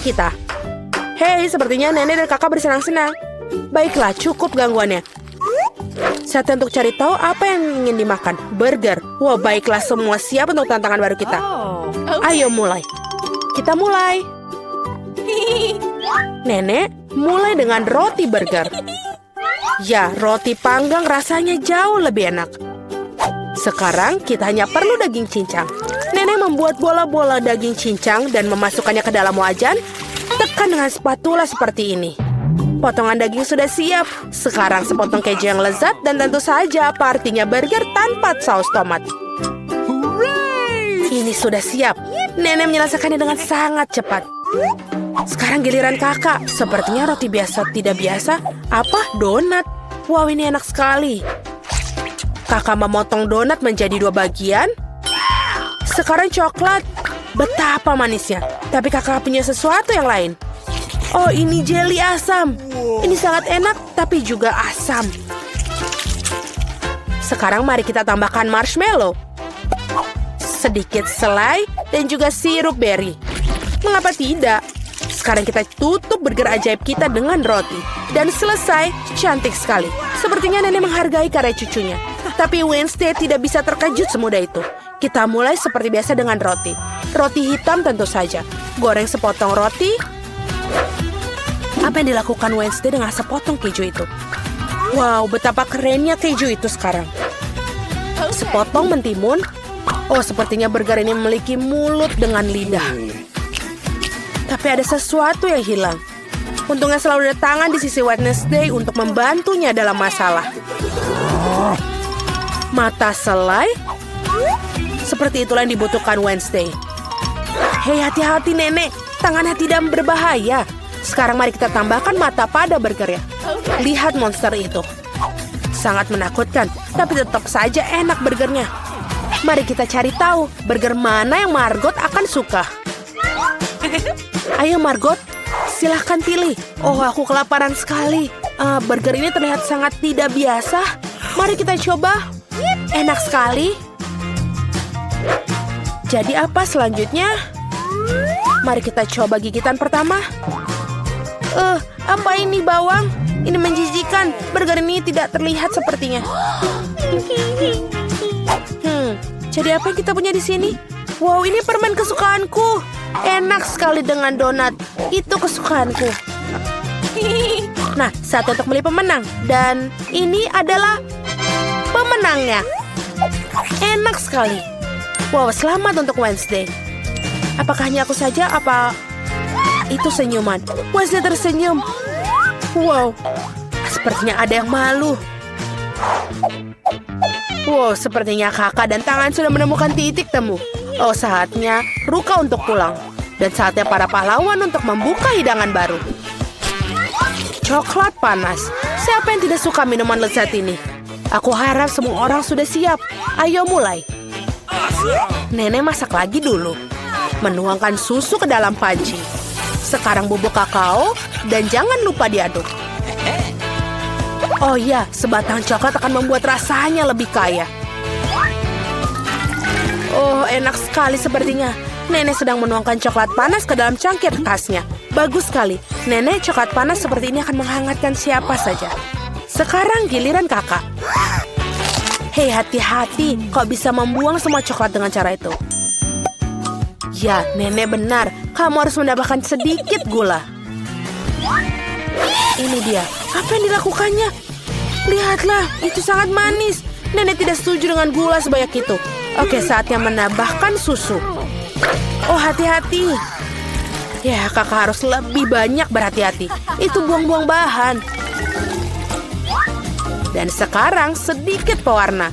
kita. Hei, sepertinya nenek dan kakak bersenang-senang. Baiklah, cukup gangguannya. Saatnya untuk cari tahu apa yang ingin dimakan. Burger. Wah, baiklah, semua siap untuk tantangan baru kita. Ayo mulai. Kita mulai. Nenek mulai dengan roti burger. Ya, roti panggang rasanya jauh lebih enak. Sekarang kita hanya perlu daging cincang. Nenek membuat bola-bola daging cincang dan memasukkannya ke dalam wajan. Tekan dengan spatula seperti ini. Potongan daging sudah siap. Sekarang sepotong keju yang lezat dan tentu saja partinya burger tanpa saus tomat. Ini sudah siap. Nenek menyelesaikannya dengan sangat cepat. Sekarang giliran kakak. Sepertinya roti biasa tidak biasa. Apa? Donat. Wow, ini enak sekali. Kakak memotong donat menjadi 2 bagian. Sekarang coklat. Betapa manisnya. Tapi kakak punya sesuatu yang lain. Oh, ini jelly asam. Ini sangat enak, tapi juga asam. Sekarang mari kita tambahkan marshmallow. Sedikit selai dan juga sirup berry. Mengapa tidak? Sekarang kita tutup burger ajaib kita dengan roti. Dan selesai, cantik sekali. Sepertinya nenek menghargai karya cucunya. Tapi Wednesday tidak bisa terkejut semudah itu. Kita mulai seperti biasa dengan roti. Roti hitam tentu saja. Goreng sepotong roti. Apa yang dilakukan Wednesday dengan sepotong keju itu? Wow, betapa kerennya keju itu sekarang. Sepotong mentimun. Oh, sepertinya burger ini memiliki mulut dengan lidah. Tapi ada sesuatu yang hilang. Untungnya selalu ada tangan di sisi Wednesday untuk membantunya dalam masalah. Mata selai. Seperti itulah yang dibutuhkan Wednesday. Hei, hati-hati nenek. Tangannya tidak berbahaya. Sekarang mari kita tambahkan mata pada burgernya. Lihat monster itu. Sangat menakutkan, tapi tetap saja enak burgernya. Mari kita cari tahu burger mana yang Margot akan suka. Ayo Margot, silahkan pilih. Oh, aku kelaparan sekali. Burger ini terlihat sangat tidak biasa. Mari kita coba. Enak sekali. Jadi apa selanjutnya? Mari kita coba gigitan pertama. Apa ini bawang? Ini menjijikan. Burger ini tidak terlihat sepertinya. Jadi apa yang kita punya di sini? Wow, ini permen kesukaanku. Enak sekali dengan donat. Itu kesukaanku. Nah, saat untuk memilih pemenang. Dan ini adalah pemenangnya. Enak sekali. Wow, selamat untuk Wednesday. Apakah hanya aku saja? Apa itu senyuman? Wednesday tersenyum. Wow, sepertinya ada yang malu. Wow, sepertinya kakak dan tangan sudah menemukan titik temu. Oh, saatnya Ruka untuk pulang. Dan saatnya para pahlawan untuk membuka hidangan baru. Coklat panas. Siapa yang tidak suka minuman lezat ini? Aku harap semua orang sudah siap. Ayo mulai. Nenek masak lagi dulu. Menuangkan susu ke dalam panci. Sekarang bubuk kakao. Dan jangan lupa diaduk. Oh ya, sebatang coklat akan membuat rasanya lebih kaya. Oh, enak sekali sepertinya. Nenek sedang menuangkan coklat panas ke dalam cangkir khasnya. Bagus sekali. Nenek, coklat panas seperti ini akan menghangatkan siapa saja. Sekarang giliran kakak. Hei, hati-hati. Kau bisa membuang semua coklat dengan cara itu. Ya, nenek benar. Kamu harus menambahkan sedikit gula. Ini dia. Apa yang dilakukannya? Lihatlah, itu sangat manis. Nenek tidak setuju dengan gula sebanyak itu. Oke, saatnya menambahkan susu. Oh, hati-hati. Ya, kakak harus lebih banyak berhati-hati. Itu buang-buang bahan. Dan sekarang sedikit pewarna.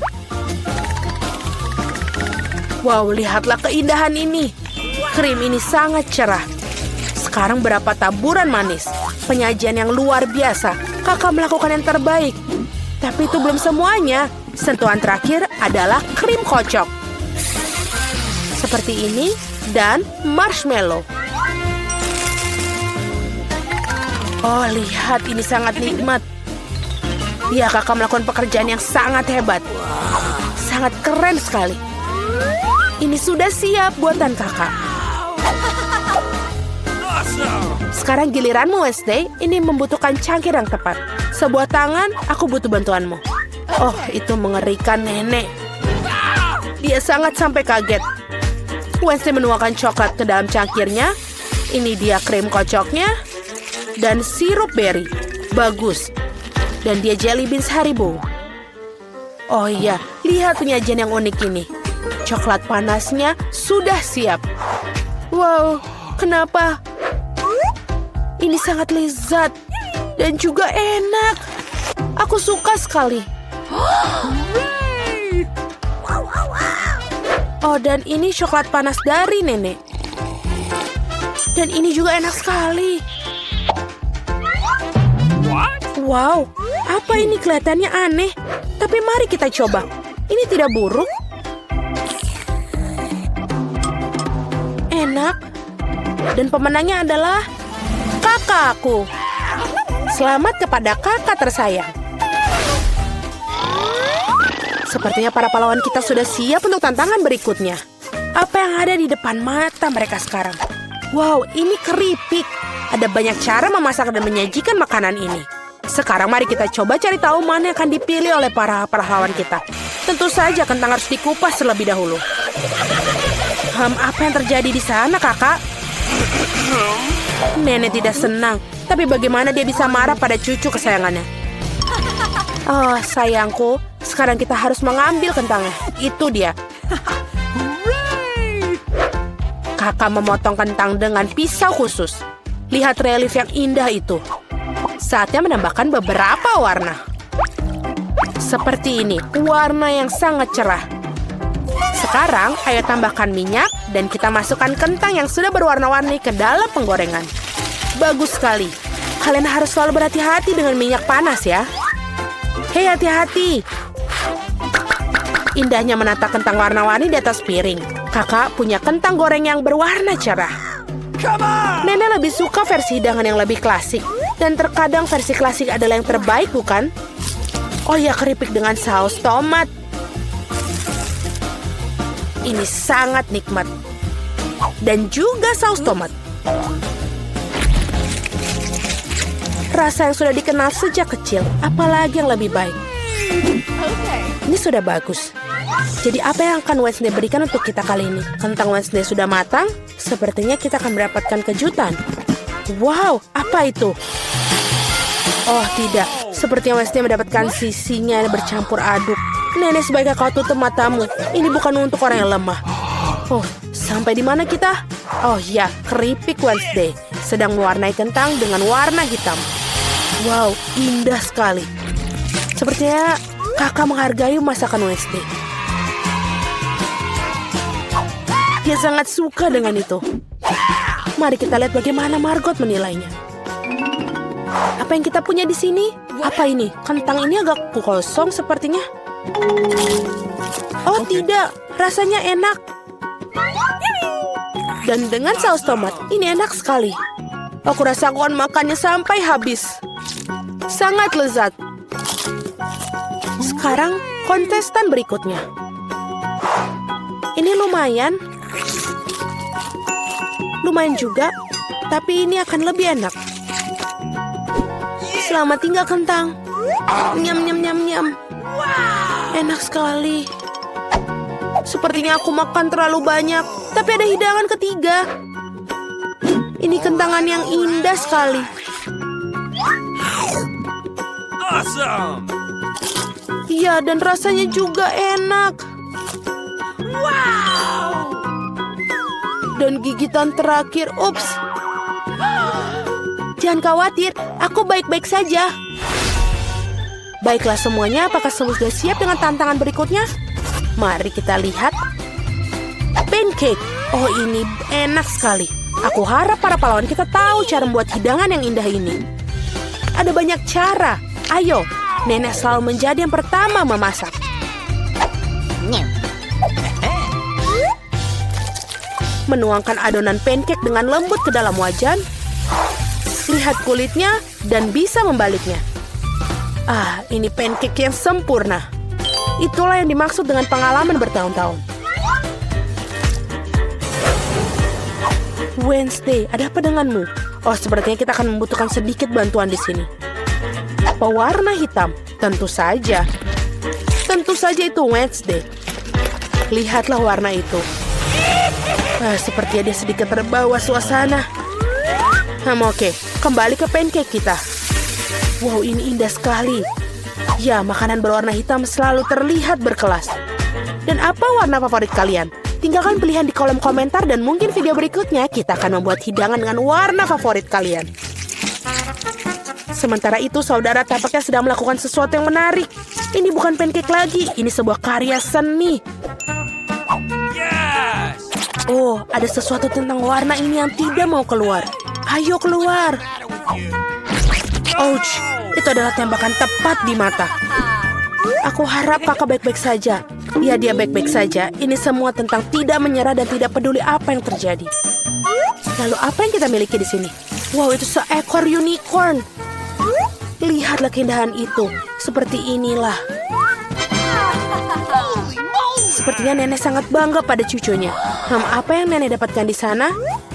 Wow, lihatlah keindahan ini. Krim ini sangat cerah. Sekarang berapa taburan manis. Penyajian yang luar biasa. Kakak melakukan yang terbaik. Tapi itu belum semuanya. Sentuhan terakhir adalah krim kocok. Seperti ini. Dan marshmallow. Oh, lihat, ini sangat nikmat. Ya, kakak melakukan pekerjaan yang sangat hebat. Sangat keren sekali. Ini sudah siap buatan kakak. Sekarang giliranmu, Wednesday. Ini membutuhkan cangkir yang tepat. Sebuah tangan, aku butuh bantuanmu. Oh, itu mengerikan, nenek. Dia sangat sampai kaget. Wednesday menuangkan coklat ke dalam cangkirnya. Ini dia krim kocoknya. Dan sirup berry. Bagus. Dan dia jelly beans Haribo. Oh iya, lihat penyajian yang unik ini. Coklat panasnya sudah siap. Wow, kenapa? Ini sangat lezat. Dan juga enak. Aku suka sekali. Oh, dan ini coklat panas dari nenek. Dan ini juga enak sekali. Wow, apa ini kelihatannya aneh. Tapi mari kita coba. Ini tidak buruk. Enak. Dan pemenangnya adalah kakakku. Selamat kepada kakak tersayang. Sepertinya para pahlawan kita sudah siap untuk tantangan berikutnya. Apa yang ada di depan mata mereka sekarang? Wow, ini keripik. Ada banyak cara memasak dan menyajikan makanan ini. Sekarang mari kita coba cari tahu mana yang akan dipilih oleh para pahlawan kita. Tentu saja kentang harus dikupas terlebih dahulu. Apa yang terjadi di sana, kakak? Nenek tidak senang. Tapi bagaimana dia bisa marah pada cucu kesayangannya? Oh, sayangku. Sekarang kita harus mengambil kentangnya. Itu dia. Kakak memotong kentang dengan pisau khusus. Lihat relief yang indah itu. Saatnya menambahkan beberapa warna. Seperti ini, warna yang sangat cerah. Sekarang, ayo tambahkan minyak dan kita masukkan kentang yang sudah berwarna-warni ke dalam penggorengan. Bagus sekali. Kalian harus selalu berhati-hati dengan minyak panas ya. Hei, hati-hati. Indahnya menata kentang warna-warni di atas piring. Kakak punya kentang goreng yang berwarna cerah. Nenek lebih suka versi hidangan yang lebih klasik. Dan terkadang versi klasik adalah yang terbaik, bukan? Oh ya, keripik dengan saus tomat. Ini sangat nikmat. Dan juga saus tomat. Rasa yang sudah dikenal sejak kecil. Apalagi yang lebih baik. Ini sudah bagus. Jadi apa yang akan Wednesday berikan untuk kita kali ini? Kentang Wednesday sudah matang. Sepertinya kita akan mendapatkan kejutan. Wow, apa itu? Oh tidak, sepertinya Wednesday mendapatkan sisinya bercampur aduk. Nenek, sebaiknya kau tutup matamu. Ini bukan untuk orang yang lemah. Oh, sampai di mana kita? Oh ya, keripik Wednesday sedang mewarnai kentang dengan warna hitam. Wow, indah sekali. Sepertinya kakak menghargai masakan Wednesday. Dia sangat suka dengan itu. Mari kita lihat bagaimana Margot menilainya. Apa yang kita punya di sini? Apa ini? Kentang ini agak kosong sepertinya. Oh tidak, rasanya enak. Dan dengan saus tomat, ini enak sekali. Aku rasa aku akan makannya sampai habis. Sangat lezat. Sekarang kontestan berikutnya. Ini lumayan. Lumayan juga, tapi ini akan lebih enak. Selamat tinggal kentang. Nyam, nyam, nyam, nyam. Enak sekali. Sepertinya aku makan terlalu banyak, tapi ada hidangan ketiga. Ini kentangan yang indah sekali. Awesome. Iya, dan rasanya juga enak. Wow. Dan gigitan terakhir, ups. Jangan khawatir, aku baik-baik saja. Baiklah semuanya, apakah semua sudah siap dengan tantangan berikutnya? Mari kita lihat. Pancake. Oh, ini enak sekali. Aku harap para pahlawan kita tahu cara membuat hidangan yang indah ini. Ada banyak cara. Ayo, nenek selalu menjadi yang pertama memasak. Menuangkan adonan pancake dengan lembut ke dalam wajan. Lihat kulitnya dan bisa membaliknya. Ah, ini pancake yang sempurna. Itulah yang dimaksud dengan pengalaman bertahun-tahun. Wednesday, ada apa denganmu? Oh, sepertinya kita akan membutuhkan sedikit bantuan di sini. Pewarna hitam, tentu saja. Tentu saja itu Wednesday. Lihatlah warna itu. Sepertinya dia sedikit terbawa suasana. Oke, kembali ke pancake kita. Wow, ini indah sekali. Ya, makanan berwarna hitam selalu terlihat berkelas. Dan apa warna favorit kalian? Tinggalkan pilihan di kolom komentar dan mungkin video berikutnya kita akan membuat hidangan dengan warna favorit kalian. Sementara itu, saudara tampaknya sedang melakukan sesuatu yang menarik. Ini bukan pancake lagi, ini sebuah karya seni. Yes! Oh, ada sesuatu tentang warna ini yang tidak mau keluar. Ayo keluar. Ouch, itu adalah tembakan tepat di mata. Aku harap kakak baik-baik saja. Ya, dia baik-baik saja. Ini semua tentang tidak menyerah dan tidak peduli apa yang terjadi. Lalu apa yang kita miliki di sini? Wow, itu seekor unicorn. Lihatlah keindahan itu. Seperti inilah. Sepertinya nenek sangat bangga pada cucunya. Apa yang nenek dapatkan di sana?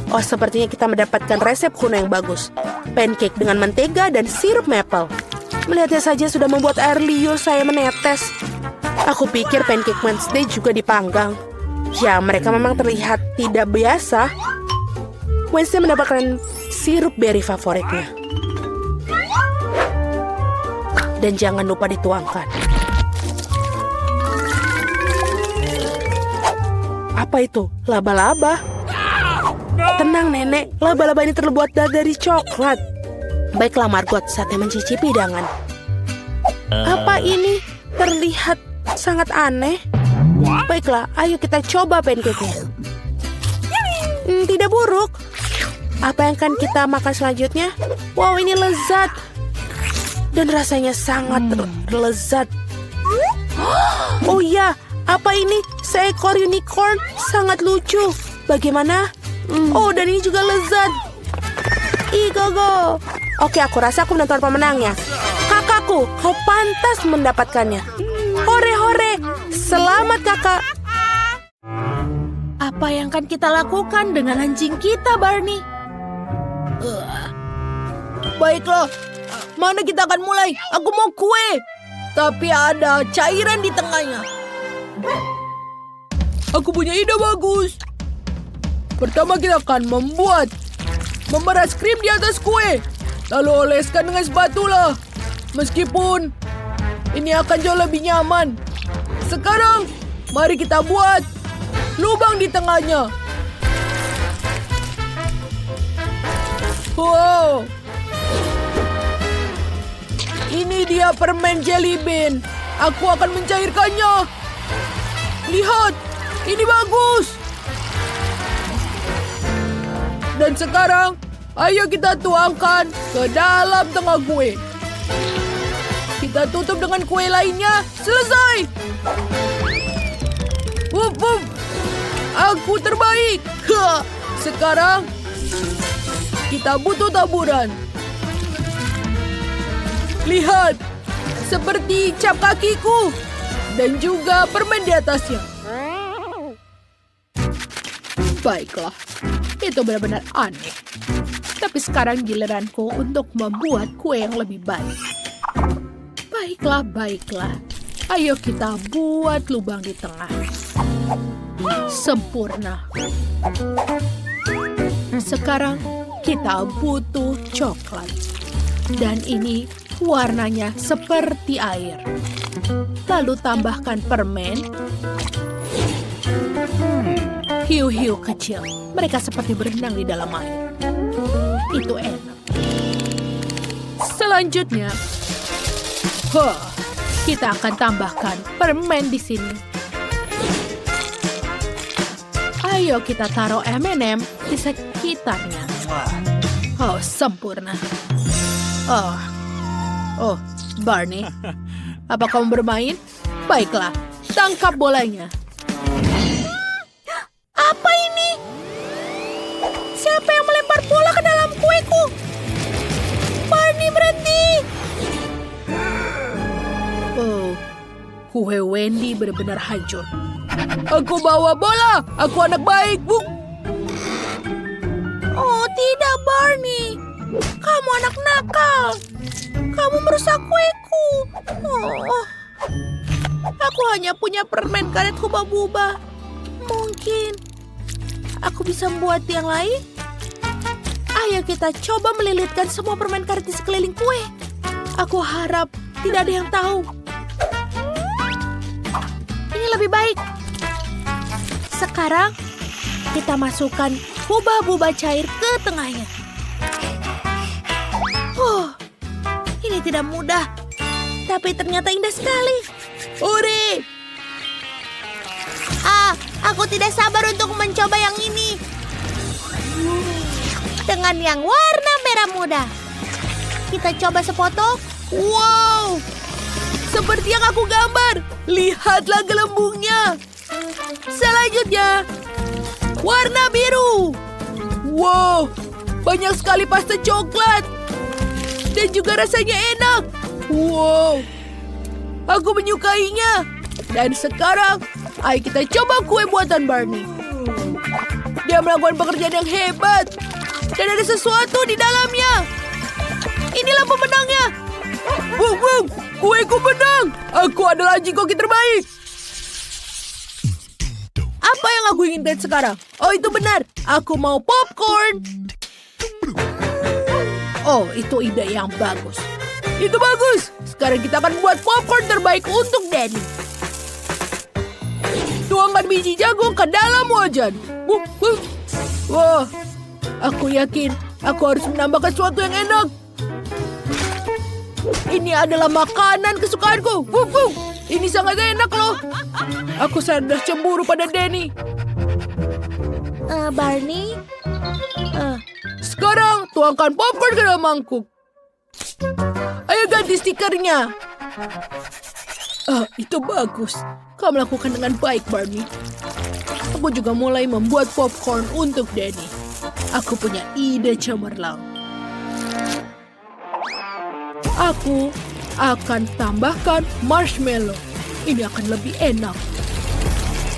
Oh, sepertinya kita mendapatkan resep kuno yang bagus. Pancake dengan mentega dan sirup maple. Melihatnya saja sudah membuat air liur saya menetes. Aku pikir pancake Wednesday juga dipanggang. Ya, mereka memang terlihat tidak biasa. Wednesday mendapatkan sirup berry favoritnya. Dan jangan lupa dituangkan. Apa itu? Laba-laba? Tenang, nenek. Laba-laba ini terbuat dari coklat. Baiklah, Margot, saatnya mencicipi hidangan. Apa ini? Terlihat sangat aneh. Baiklah, ayo kita coba pancake-nya. Tidak buruk. Apa yang akan kita makan selanjutnya? Wow, ini lezat. Dan rasanya sangat lezat. Oh ya, apa ini? Seekor unicorn sangat lucu. Bagaimana? Oh, dan ini juga lezat. Go. Oke, aku rasa aku menentukan pemenangnya. Kakakku, kau pantas mendapatkannya. Hore. Selamat, kakak. Apa yang akan kita lakukan dengan anjing kita, Barney? Baiklah, mana kita akan mulai? Aku mau kue, tapi ada cairan di tengahnya. Aku punya ide bagus. Pertama kita akan memeras krim di atas kue, lalu oleskan dengan spatula. Meskipun ini akan jauh lebih nyaman. Sekarang, mari kita buat lubang di tengahnya. Wow. Ini dia permen jelly bean. Aku akan mencairkannya. Lihat, ini bagus. Dan sekarang, ayo kita tuangkan ke dalam tengah kue. Kita tutup dengan kue lainnya. Selesai. Wup. Aku terbaik. Sekarang, kita butuh taburan. Lihat, seperti cap kakiku. Dan juga permen di atasnya. Baiklah, itu benar-benar aneh. Tapi sekarang giliranku untuk membuat kue yang lebih baik. Baiklah. Ayo kita buat lubang di tengah. Sempurna. Sekarang kita butuh coklat. Dan ini warnanya seperti air. Lalu tambahkan permen. Hiu-hiu kecil. Mereka seperti berenang di dalam air. Itu enak. Selanjutnya, kita akan tambahkan permen di sini. Ayo kita taruh M&M di sekitarnya. Oh, sempurna. Oh, Barney. Apa kamu bermain? Baiklah, tangkap bolanya. Apa ini? Siapa yang melempar bola ke dalam kueku? Barney, berhenti! Oh, kue Wendy benar-benar hancur. Aku bawa bola. Aku anak baik, Bu. Kamu merusak kueku. Oh. Aku hanya punya permen karet Hubba-Bubba. Mungkin aku bisa membuat yang lain. Ayo kita coba melilitkan semua permen karet di sekeliling kue. Aku harap tidak ada yang tahu. Ini lebih baik. Sekarang kita masukkan Hubba-Bubba cair ke tengahnya. Ini tidak mudah, tapi ternyata indah sekali. Ore! Aku tidak sabar untuk mencoba yang ini. Dengan yang warna merah muda. Kita coba sepotong. Wow! Seperti yang aku gambar. Lihatlah gelembungnya. Selanjutnya, warna biru. Wow! Banyak sekali pasta coklat. Dan juga rasanya enak. Wow! Aku menyukainya. Dan sekarang, ayo kita coba kue buatan Barney. Dia melakukan pekerjaan yang hebat. Dan ada sesuatu di dalamnya. Inilah pemenangnya. Wow, kueku menang. Aku adalah anjing koki terbaik. Apa yang aku inginkan sekarang? Oh, itu benar. Aku mau popcorn. Oh, itu ide yang bagus. Itu bagus. Sekarang kita akan buat popcorn terbaik untuk Danny. Tuangkan biji jagung ke dalam wajan. Wah, aku yakin aku harus menambahkan sesuatu yang enak. Ini adalah makanan kesukaanku. Ini sangat enak loh. Aku sudah cemburu pada Danny. Barney? Sekarang tuangkan popcorn ke dalam mangkuk. Ayo ganti stikernya. Itu bagus. Kau melakukan dengan baik, Barney. Aku juga mulai membuat popcorn untuk Danny. Aku punya ide cemerlang. Aku akan tambahkan marshmallow. Ini akan lebih enak.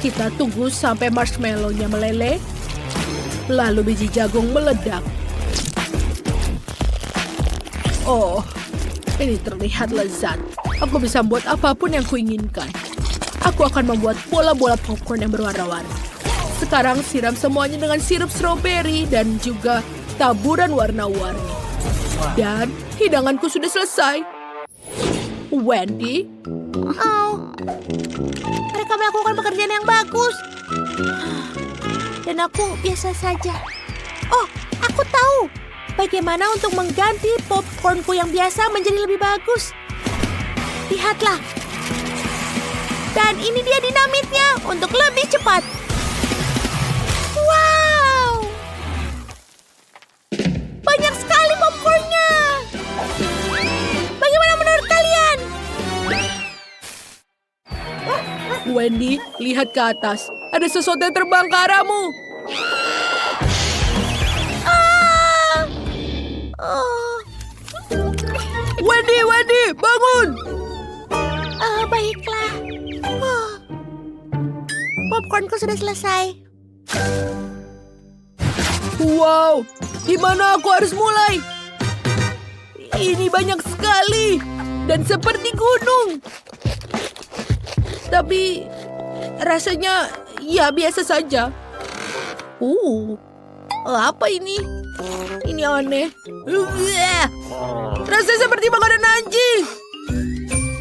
Kita tunggu sampai marshmallow-nya meleleh. Lalu biji jagung meledak. Oh, ini terlihat lezat. Aku bisa membuat apapun yang kuinginkan. Aku akan membuat bola-bola popcorn yang berwarna-warni. Sekarang siram semuanya dengan sirup stroberi dan juga taburan warna-warni. Dan hidanganku sudah selesai. Wendy? Oh, mereka melakukan pekerjaan yang bagus. Dan aku biasa saja. Oh, aku tahu. Bagaimana untuk mengganti popcornku yang biasa menjadi lebih bagus. Lihatlah. Dan ini dia dinamitnya untuk lebih cepat. Wow! Banyak sekali popcornnya. Bagaimana menurut kalian? Wendy, lihat ke atas. Ada sesuatu yang terbang ke arahmu. Wendy, bangun! Baiklah. Popcornku sudah selesai. Wow, di mana aku harus mulai? Ini banyak sekali dan seperti gunung. Tapi rasanya ya biasa saja. Apa ini? Ini aneh. Rasanya seperti makanan anjing.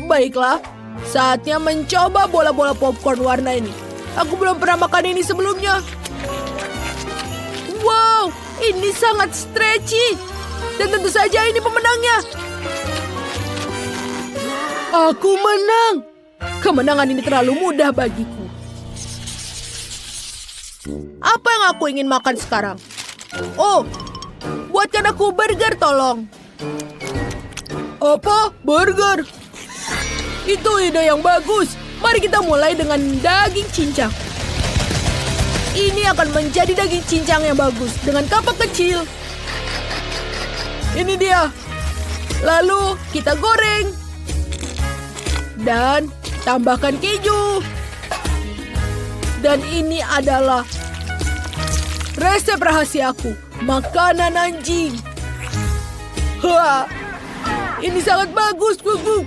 Baiklah, saatnya mencoba bola-bola popcorn warna ini. Aku belum pernah makan ini sebelumnya. Wow, ini sangat stretchy. Dan tentu saja ini pemenangnya. Aku menang. Kemenangan ini terlalu mudah bagiku. Apa yang aku ingin makan sekarang? Oh, buatkan aku burger tolong. Apa? Burger? Itu ide yang bagus. Mari kita mulai dengan daging cincang. Ini akan menjadi daging cincang yang bagus dengan kapak kecil. Ini dia. Lalu kita goreng. Dan tambahkan keju. Dan ini adalah resep rahasiaku. Makanan anjing. Ini sangat bagus, Gugu.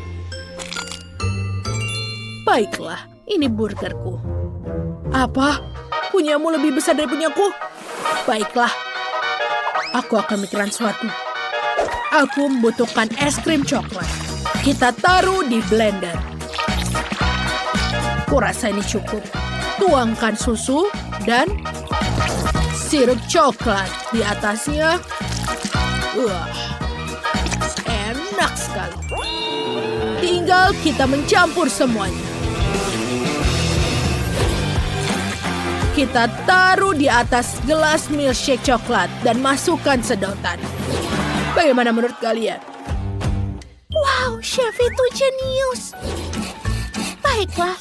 Baiklah, ini burgerku. Apa? Punyamu lebih besar dari punyaku? Baiklah, aku akan mikirkan sesuatu. Aku membutuhkan es krim coklat. Kita taruh di blender. Kurasa ini cukup. Tuangkan susu dan sirup coklat di atasnya. Wah, enak sekali. Tinggal kita mencampur semuanya. Kita taruh di atas gelas milkshake coklat dan masukkan sedotan. Bagaimana menurut kalian? Wow, chef itu jenius. Baiklah,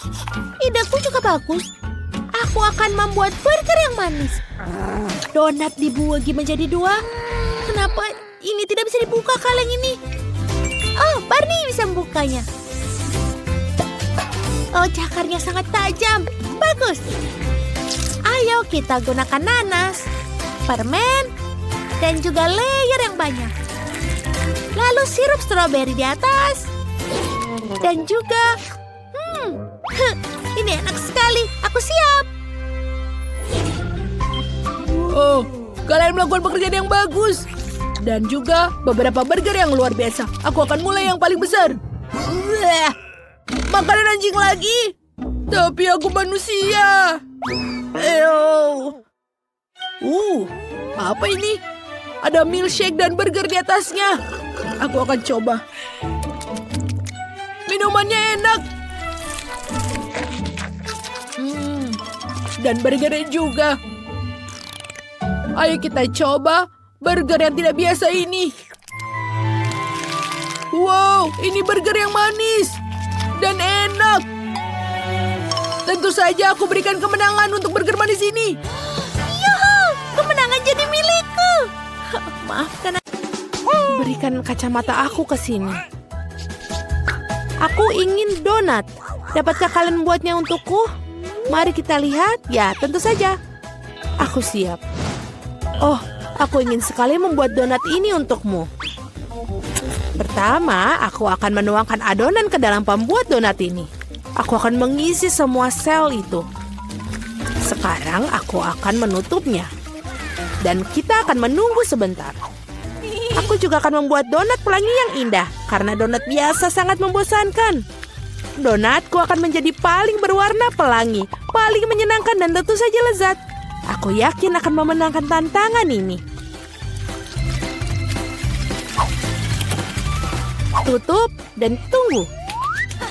ideku juga bagus. Aku akan membuat burger yang manis. Donat dibagi menjadi 2. Kenapa ini tidak bisa dibuka kaleng ini? Oh, Barney bisa membukanya. Oh, cakarnya sangat tajam. Bagus. Ayo kita gunakan nanas, permen, dan juga layer yang banyak. Lalu sirup stroberi di atas. Dan juga, ini enak sekali. Aku siap. Oh, kalian melakukan pekerjaan yang bagus. Dan juga beberapa burger yang luar biasa. Aku akan mulai yang paling besar. Bleh, makanan anjing lagi. Tapi aku manusia. Apa ini? Ada milkshake dan burger di atasnya. Aku akan coba. Minumannya enak. Dan burgernya juga. Ayo kita coba burger yang tidak biasa ini. Wow, ini burger yang manis dan enak. Tentu saja aku berikan kemenangan untuk burger manis ini. Yuhu, kemenangan jadi milikku. Maafkan aku. Berikan kacamata aku ke sini. Aku ingin donat. Dapatkah kalian membuatnya untukku? Mari kita lihat. Ya, tentu saja. Aku siap. Oh, aku ingin sekali membuat donat ini untukmu. Pertama, aku akan menuangkan adonan ke dalam pembuat donat ini. Aku akan mengisi semua sel itu. Sekarang aku akan menutupnya. Dan kita akan menunggu sebentar. Aku juga akan membuat donat pelangi yang indah. Karena donat biasa sangat membosankan. Donatku akan menjadi paling berwarna pelangi, paling menyenangkan dan tentu saja lezat. Aku yakin akan memenangkan tantangan ini. Tutup dan tunggu.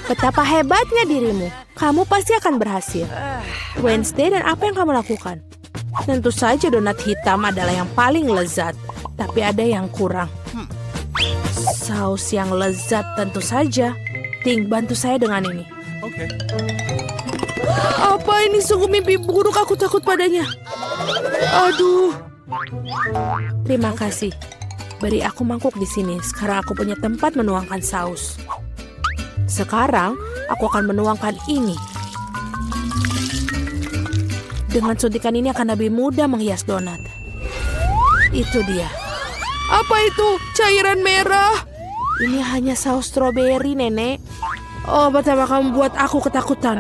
Betapa hebatnya dirimu. Kamu pasti akan berhasil. Wednesday, dan apa yang kamu lakukan? Tentu saja donat hitam adalah yang paling lezat. Tapi ada yang kurang. Saus yang lezat tentu saja. Ting, bantu saya dengan ini. Okay. Apa ini sungguh mimpi buruk, aku takut padanya. Aduh. Terima kasih. Beri aku mangkuk di sini. Sekarang aku punya tempat menuangkan saus. Sekarang aku akan menuangkan ini. Dengan suntikan ini akan lebih mudah menghias donat. Itu dia. Apa itu? Cairan merah. Ini hanya saus stroberi, Nenek. Oh, betapa kamu buat aku ketakutan.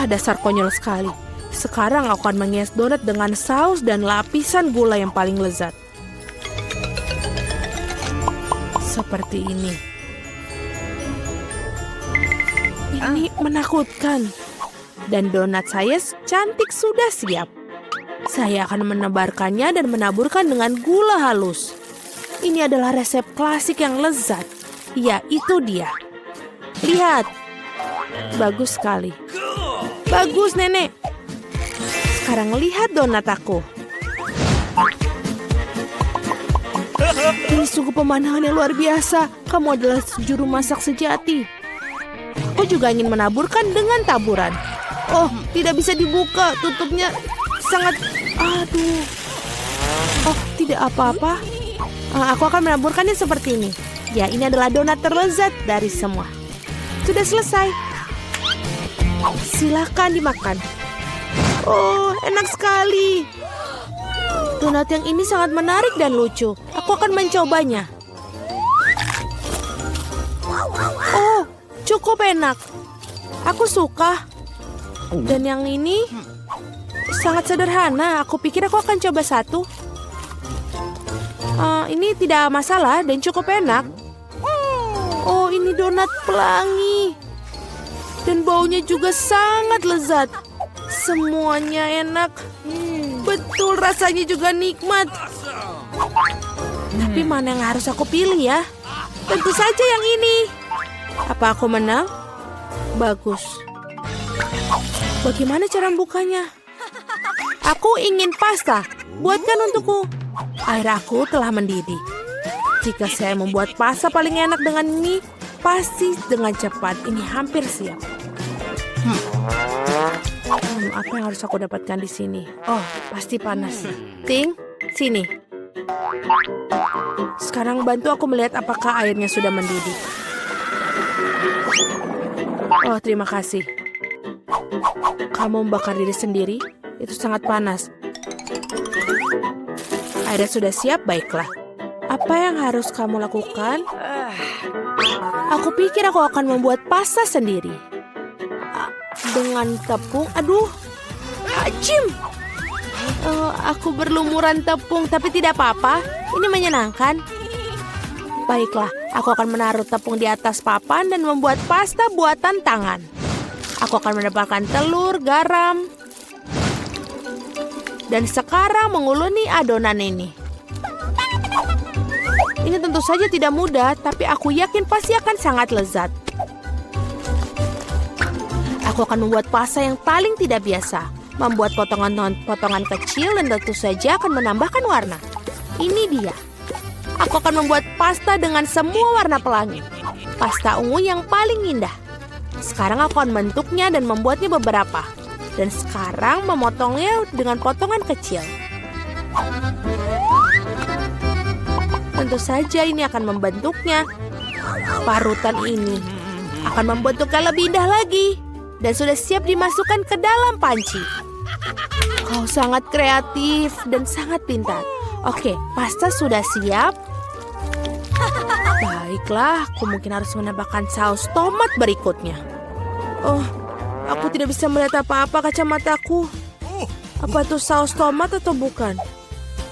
Dasar konyol sekali. Sekarang aku akan menghias donat dengan saus dan lapisan gula yang paling lezat. Seperti ini. Ini menakutkan. Dan donat saya cantik sudah siap. Saya akan menebarkannya dan menaburkan dengan gula halus. Ini adalah resep klasik yang lezat. Ya, itu dia. Lihat. Bagus sekali. Bagus, Nenek. Sekarang lihat donat aku. Ini sungguh pemandangan yang luar biasa. Kamu adalah juru masak sejati. Aku juga ingin menaburkan dengan taburan. Oh, tidak bisa dibuka. Tutupnya sangat... Aduh. Oh, tidak apa-apa. Aku akan menaburkannya seperti ini. Ya, ini adalah donat terlezat dari semua. Sudah selesai. Silakan dimakan. Oh, enak sekali. Donat yang ini sangat menarik dan lucu. Aku akan mencobanya. cukup enak. Aku suka. Dan yang ini sangat sederhana. Aku pikir aku akan coba satu. Ini tidak masalah dan cukup enak. Oh, ini donat pelangi. Dan baunya juga sangat lezat. Semuanya enak. Betul, rasanya juga nikmat. Tapi mana yang harus aku pilih ya? Tentu saja yang ini. Apa aku menang? Bagus. Bagaimana cara membukanya? Aku ingin pasta. Buatkan untukku. Air aku telah mendidih. Jika saya membuat pasta paling enak dengan ini, pasti dengan cepat. Ini hampir siap. Apa yang harus aku dapatkan di sini? Oh, pasti panas. Ting, sini. Sekarang bantu aku melihat apakah airnya sudah mendidih. Oh, terima kasih. Kamu membakar diri sendiri? Itu sangat panas. Airnya sudah siap, baiklah. Apa yang harus kamu lakukan? Aku pikir aku akan membuat pasta sendiri. Dengan tepung, aduh, ajim. Aku berlumuran tepung, tapi tidak apa-apa. Ini menyenangkan. Baiklah, aku akan menaruh tepung di atas papan dan membuat pasta buatan tangan. Aku akan menambahkan telur, garam. Dan sekarang menguluni adonan ini. Ini tentu saja tidak mudah, tapi aku yakin pasti akan sangat lezat. Aku akan membuat pasta yang paling tidak biasa. Membuat potongan-potongan kecil dan tentu saja akan menambahkan warna. Ini dia. Aku akan membuat pasta dengan semua warna pelangi. Pasta ungu yang paling indah. Sekarang aku akan membentuknya dan membuatnya beberapa. Dan sekarang memotongnya dengan potongan kecil. Tentu saja ini akan membentuknya. Parutan ini akan membentuknya lebih indah lagi. Dan sudah siap dimasukkan ke dalam panci. Kau sangat kreatif dan sangat pintar. Oke, pasta sudah siap. Baiklah, aku mungkin harus menambahkan saus tomat berikutnya. Oh, aku tidak bisa melihat apa-apa kacamatku. Apa itu saus tomat atau bukan?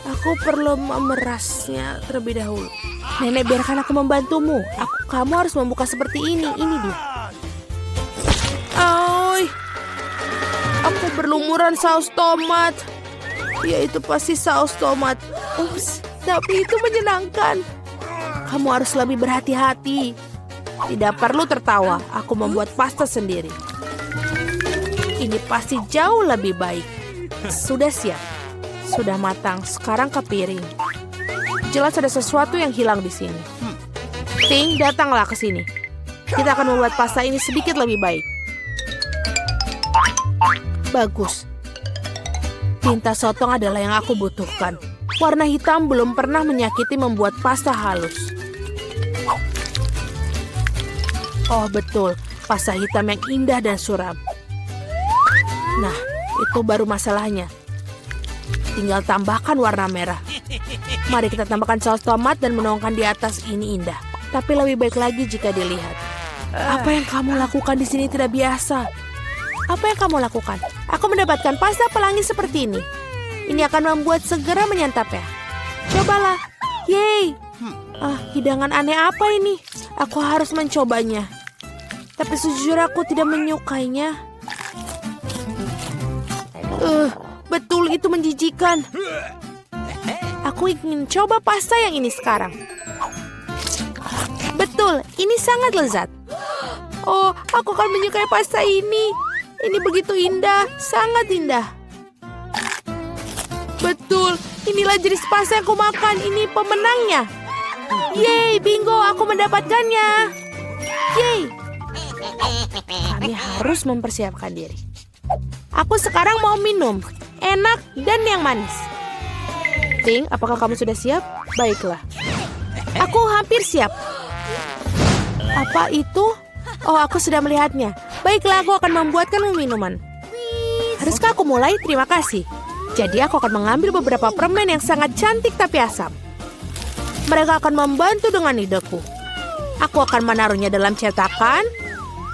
Aku perlu memerasnya terlebih dahulu. Nenek, biarkan aku membantumu. Kamu harus membuka seperti ini. Ini dia. Aku berlumuran saus tomat. Ya, itu pasti saus tomat. Ups, tapi itu menyenangkan. Kamu harus lebih berhati-hati. Tidak perlu tertawa. Aku membuat pasta sendiri. Ini pasti jauh lebih baik. Sudah siap. Sudah matang. Sekarang ke piring. Jelas ada sesuatu yang hilang di sini. Ting, datanglah ke sini. Kita akan membuat pasta ini sedikit lebih baik. Bagus. Tinta sotong adalah yang aku butuhkan. Warna hitam belum pernah menyakiti membuat pasta halus. Oh, betul. Pasta hitam yang indah dan suram. Nah, itu baru masalahnya. Tinggal tambahkan warna merah. Mari kita tambahkan saus tomat dan menuangkan di atas. Ini indah. Tapi lebih baik lagi jika dilihat. Apa yang kamu lakukan di sini tidak biasa. Apa yang kamu lakukan? Aku mendapatkan pasta pelangi seperti ini. Ini akan membuat segera menyantapnya. Cobalah. Yeay. Hidangan aneh apa ini? Aku harus mencobanya. Tapi sejujurnya aku tidak menyukainya. Betul, itu menjijikan. Aku ingin coba pasta yang ini sekarang. Betul, ini sangat lezat. Oh, aku akan menyukai pasta ini. Ini begitu indah, sangat indah. Betul, inilah jenis pasta yang aku makan. Ini pemenangnya. Yeay, bingo, aku mendapatkannya. Yeay. Kami harus mempersiapkan diri. Aku sekarang mau minum. Enak dan yang manis. Ting, apakah kamu sudah siap? Baiklah. Aku hampir siap. Apa itu? Oh, aku sudah melihatnya. Baiklah, aku akan membuatkan minuman. Haruskah aku mulai? Terima kasih. Jadi aku akan mengambil beberapa permen yang sangat cantik tapi asam. Mereka akan membantu dengan ideku. Aku akan menaruhnya dalam cetakan.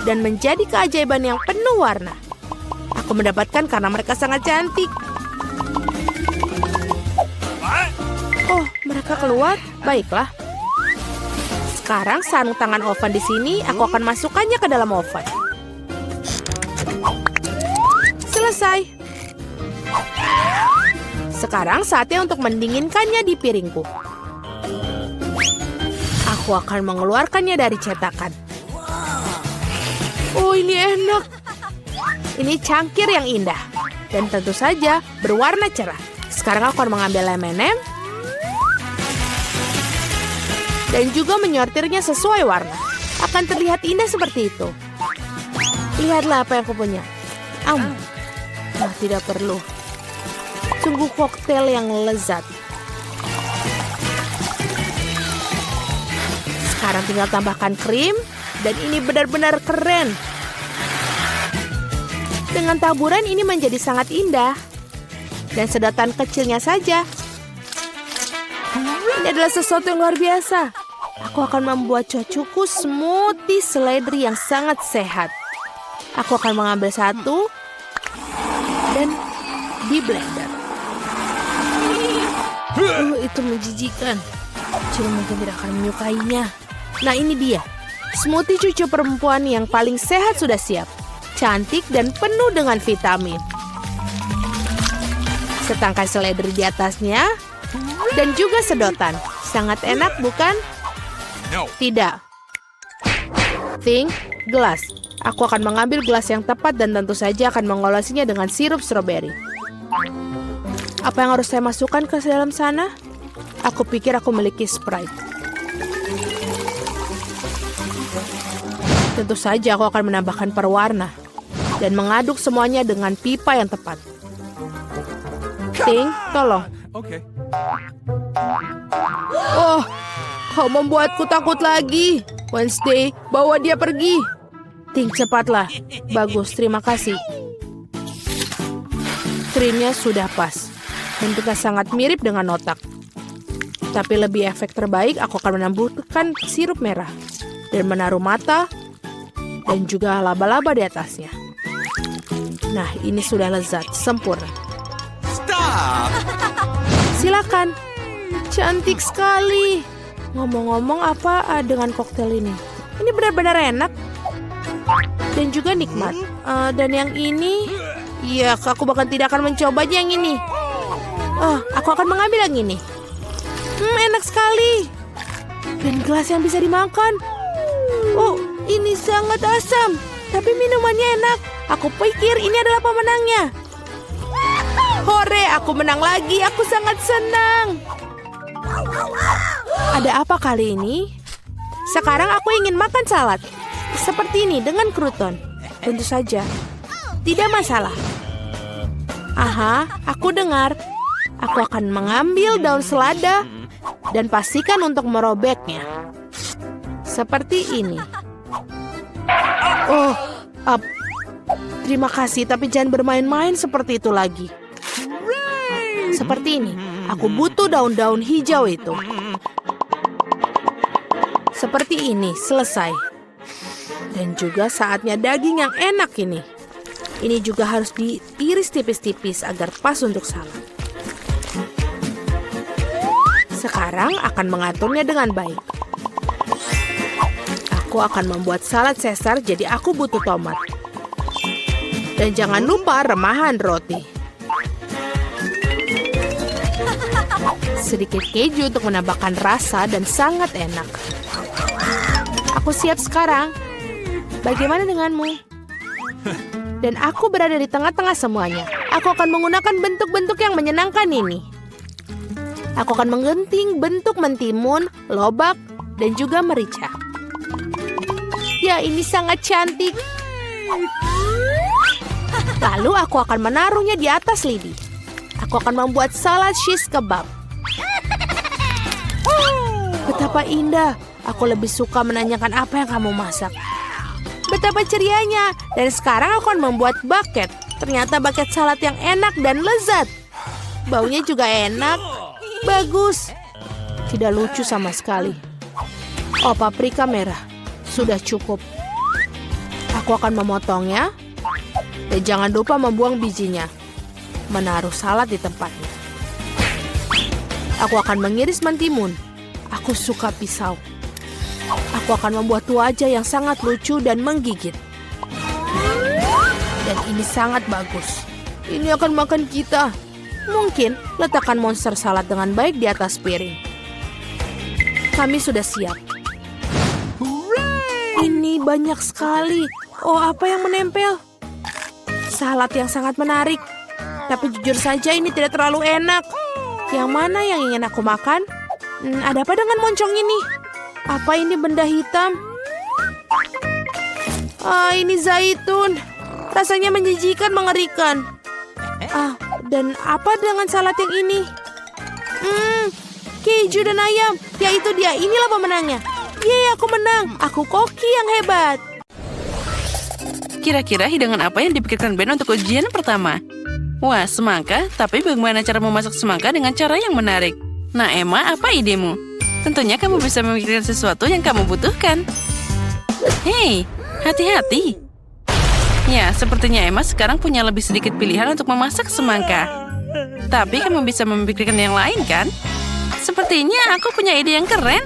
dan menjadi keajaiban yang penuh warna. Aku mendapatkan karena mereka sangat cantik. What? Oh, mereka keluar? Baiklah. Sekarang sarung tangan oven di sini, aku akan masukkannya ke dalam oven. Selesai. Sekarang saatnya untuk mendinginkannya di piringku. Aku akan mengeluarkannya dari cetakan. Oh, ini enak. Ini cangkir yang indah. Dan tentu saja berwarna cerah. Sekarang aku akan mengambil M&M dan juga menyortirnya sesuai warna. Akan terlihat indah seperti itu. Lihatlah apa yang aku punya. Oh, tidak perlu. Sungguh koktail yang lezat. Sekarang tinggal tambahkan krim. Dan ini benar-benar keren. Dengan taburan ini menjadi sangat indah. Dan sedotan kecilnya saja. Ini adalah sesuatu yang luar biasa. Aku akan membuat cucuku smoothie seledri yang sangat sehat. Aku akan mengambil satu dan di blender. Itu menjijikan. Cuma mungkin tidak akan menyukainya. Nah, ini dia. Smoothie cucu perempuan yang paling sehat sudah siap. Cantik dan penuh dengan vitamin. Setangkai seledri di atasnya. Dan juga sedotan. Sangat enak, bukan? No. Tidak. Think, gelas. Aku akan mengambil gelas yang tepat dan tentu saja akan mengolesinya dengan sirup stroberi. Apa yang harus saya masukkan ke dalam sana? Aku pikir aku memiliki Sprite. Tentu saja aku akan menambahkan perwarna dan mengaduk semuanya dengan pipa yang tepat. Ting, tolong. Okay. Oh, kau membuatku takut lagi. Wednesday, bawa dia pergi. Ting, cepatlah. Bagus, terima kasih. Krimnya sudah pas. Bentuknya sangat mirip dengan otak. Tapi lebih efek terbaik, aku akan menambahkan sirup merah. Dan menaruh mata dan juga laba-laba di atasnya. Nah, ini sudah lezat, sempurna. Stop! Silakan. Cantik sekali. Ngomong-ngomong apa dengan koktail ini? Ini benar-benar enak. Dan juga nikmat. Dan yang ini, ya, aku bahkan tidak akan mencobanya yang ini. Oh, aku akan mengambil yang ini. Enak sekali. Dan gelas yang bisa dimakan. Oh, ini sangat asam. Tapi minumannya enak. Aku pikir ini adalah pemenangnya. Hore, aku menang lagi. Aku sangat senang. Ada apa kali ini? Sekarang aku ingin makan salad. Seperti ini dengan kruton. Tentu saja. Tidak masalah. Aha, aku dengar. Aku akan mengambil daun selada dan pastikan untuk merobeknya. Seperti ini. Oh, terima kasih, tapi jangan bermain-main seperti itu lagi. Seperti ini. Aku butuh daun-daun hijau itu. Seperti ini, selesai. Dan juga saatnya daging yang enak ini. Ini juga harus diiris tipis-tipis agar pas untuk salad. Sekarang akan mengaturnya dengan baik. Aku akan membuat salad Caesar, jadi aku butuh tomat. Dan jangan lupa remahan roti. Sedikit keju untuk menambahkan rasa dan sangat enak. Aku siap sekarang. Bagaimana denganmu? Dan aku berada di tengah-tengah semuanya. Aku akan menggunakan bentuk-bentuk yang menyenangkan ini. Aku akan menggenting bentuk mentimun, lobak, dan juga merica. Ya, ini sangat cantik. Lalu aku akan menaruhnya di atas lidi. Aku akan membuat salad shish kebab. Betapa indah. Aku lebih suka menanyakan apa yang kamu masak. Betapa cerianya. Dan sekarang aku akan membuat bucket. Ternyata bucket salad yang enak dan lezat. Baunya juga enak. Bagus. Tidak lucu sama sekali. Oh, paprika merah. Sudah cukup. Aku akan memotongnya. Dan jangan lupa membuang bijinya. Menaruh salad di tempatnya. Aku akan mengiris mentimun. Aku suka pisau. Aku akan membuat wajah yang sangat lucu dan menggigit. Dan ini sangat bagus. Ini akan makan kita. Mungkin letakkan monster salad dengan baik di atas piring. Kami sudah siap. Ini banyak sekali. Oh, apa yang menempel? Salad yang sangat menarik. Tapi jujur saja ini tidak terlalu enak. Yang mana yang ingin aku makan? Ada apa dengan moncong ini? Apa ini benda hitam? Ini zaitun. Rasanya menjijikan, mengerikan. Dan apa dengan salad yang ini? Keju dan ayam. Ya itu dia, inilah pemenangnya. Yeay, aku menang. Aku koki yang hebat. Kira-kira hidangan apa yang dipikirkan Ben untuk ujian pertama? Wah, semangka. Tapi bagaimana cara memasak semangka dengan cara yang menarik? Nah, Emma, apa idemu? Tentunya kamu bisa memikirkan sesuatu yang kamu butuhkan. Hei, hati-hati. Ya, sepertinya Emma sekarang punya lebih sedikit pilihan untuk memasak semangka. Tapi kamu bisa memikirkan yang lain, kan? Sepertinya aku punya ide yang keren.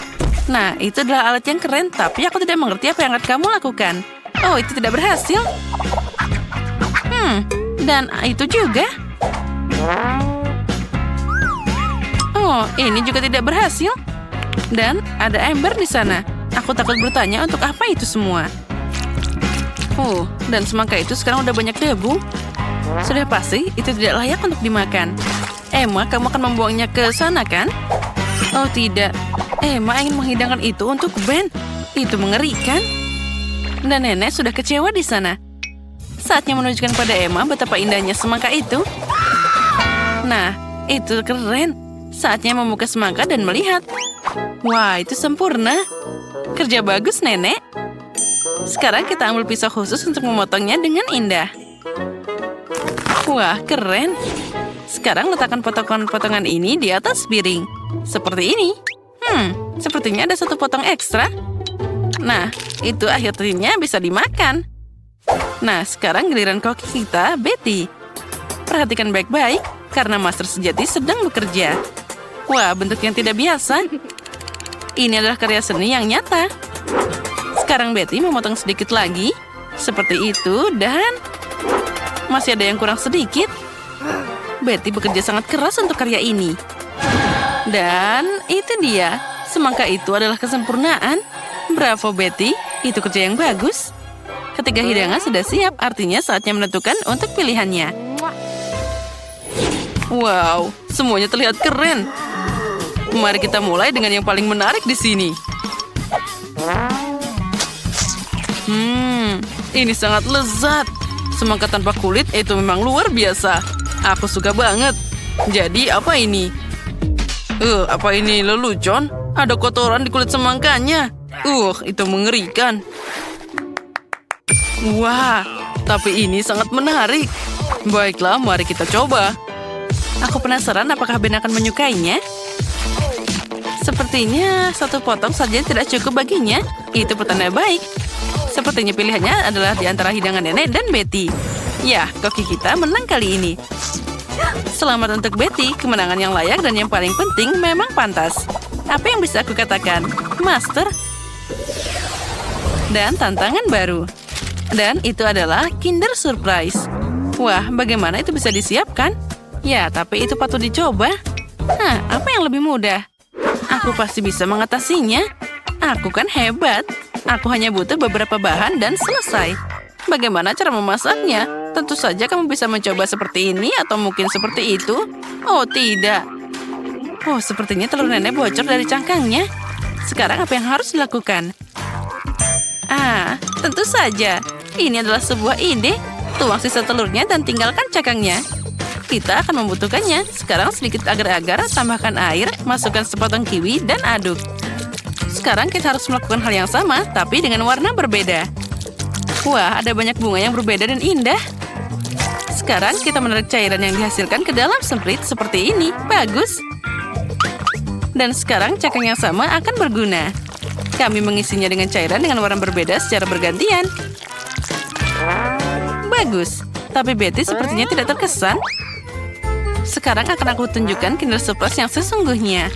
Nah, itu adalah alat yang keren, tapi aku tidak mengerti apa yang akan kamu lakukan. Oh, itu tidak berhasil. Dan itu juga. Oh, ini juga tidak berhasil. Dan ada ember di sana. Aku takut bertanya untuk apa itu semua. Oh, dan semangka itu sekarang udah banyak debu. Sudah pasti itu tidak layak untuk dimakan. Emma, kamu akan membuangnya ke sana, kan? Oh, tidak. Emma ingin menghidangkan itu untuk Ben. Itu mengerikan. Dan nenek sudah kecewa di sana. Saatnya menunjukkan pada Emma betapa indahnya semangka itu. Nah, itu keren. Saatnya membuka semangka dan melihat. Wah, itu sempurna. Kerja bagus, nenek. Sekarang kita ambil pisau khusus untuk memotongnya dengan indah. Wah, keren. Sekarang letakkan potongan-potongan ini di atas piring. Seperti ini. Sepertinya ada satu potong ekstra. Nah, itu akhirnya bisa dimakan. Nah, sekarang giliran koki kita, Betty. Perhatikan baik-baik, karena master sejati sedang bekerja. Wah, bentuk yang tidak biasa. Ini adalah karya seni yang nyata. Sekarang Betty memotong sedikit lagi. Seperti itu, dan masih ada yang kurang sedikit. Betty bekerja sangat keras untuk karya ini. Dan itu dia. Semangka itu adalah kesempurnaan. Bravo, Betty. Itu kerja yang bagus. Ketika hidangan sudah siap, artinya saatnya menentukan untuk pilihannya. Wow, semuanya terlihat keren. Mari kita mulai dengan yang paling menarik di sini. Ini sangat lezat. Semangka tanpa kulit itu memang luar biasa. Aku suka banget. Jadi apa ini? Apa ini lelucon? Ada kotoran di kulit semangkanya. Itu mengerikan. Wah, tapi ini sangat menarik. Baiklah, mari kita coba. Aku penasaran apakah Ben akan menyukainya. Sepertinya satu potong saja tidak cukup baginya. Itu petanda baik. Sepertinya pilihannya adalah di antara hidangan nenek dan Betty. Ya, koki kita menang kali ini. Selamat untuk Betty, kemenangan yang layak dan yang paling penting memang pantas. Apa yang bisa aku katakan? Master. Dan tantangan baru. Dan itu adalah Kinder Surprise. Wah, bagaimana itu bisa disiapkan? Ya, tapi itu patut dicoba. Apa yang lebih mudah? Aku pasti bisa mengatasinya. Aku kan hebat. Aku hanya butuh beberapa bahan dan selesai. Bagaimana cara memasaknya? Tentu saja kamu bisa mencoba seperti ini atau mungkin seperti itu. Oh, tidak. Oh, sepertinya telur nenek bocor dari cangkangnya. Sekarang apa yang harus dilakukan? Tentu saja. Ini adalah sebuah ide. Tuang sisa telurnya dan tinggalkan cangkangnya. Kita akan membutuhkannya. Sekarang sedikit agar-agar, tambahkan air, masukkan sepotong kiwi, dan aduk. Sekarang kita harus melakukan hal yang sama, tapi dengan warna berbeda. Wah, ada banyak bunga yang berbeda dan indah. Sekarang kita menarik cairan yang dihasilkan ke dalam semprit seperti ini. Bagus. Dan sekarang cangkang yang sama akan berguna. Kami mengisinya dengan cairan dengan warna berbeda secara bergantian. Bagus, tapi Betty sepertinya tidak terkesan. Sekarang akan aku tunjukkan Kinder Surprise yang sesungguhnya.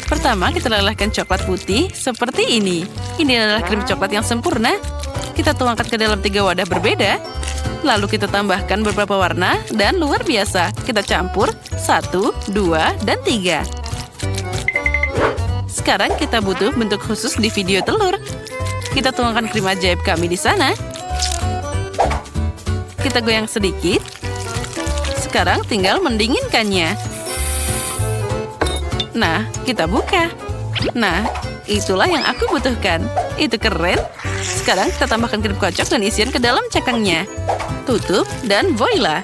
Pertama, kita lelehkan coklat putih seperti ini. Ini adalah krim coklat yang sempurna. Kita tuangkan ke dalam 3 wadah berbeda. Lalu kita tambahkan beberapa warna dan luar biasa. Kita campur 1, 2, dan 3. Sekarang kita butuh bentuk khusus di video telur. Kita tuangkan krim ajaib kami di sana. Kita goyang sedikit. Sekarang tinggal mendinginkannya. Nah, kita buka. Nah, itulah yang aku butuhkan. Itu keren. Sekarang kita tambahkan krim kocok dan isian ke dalam cakangnya. Tutup dan voila.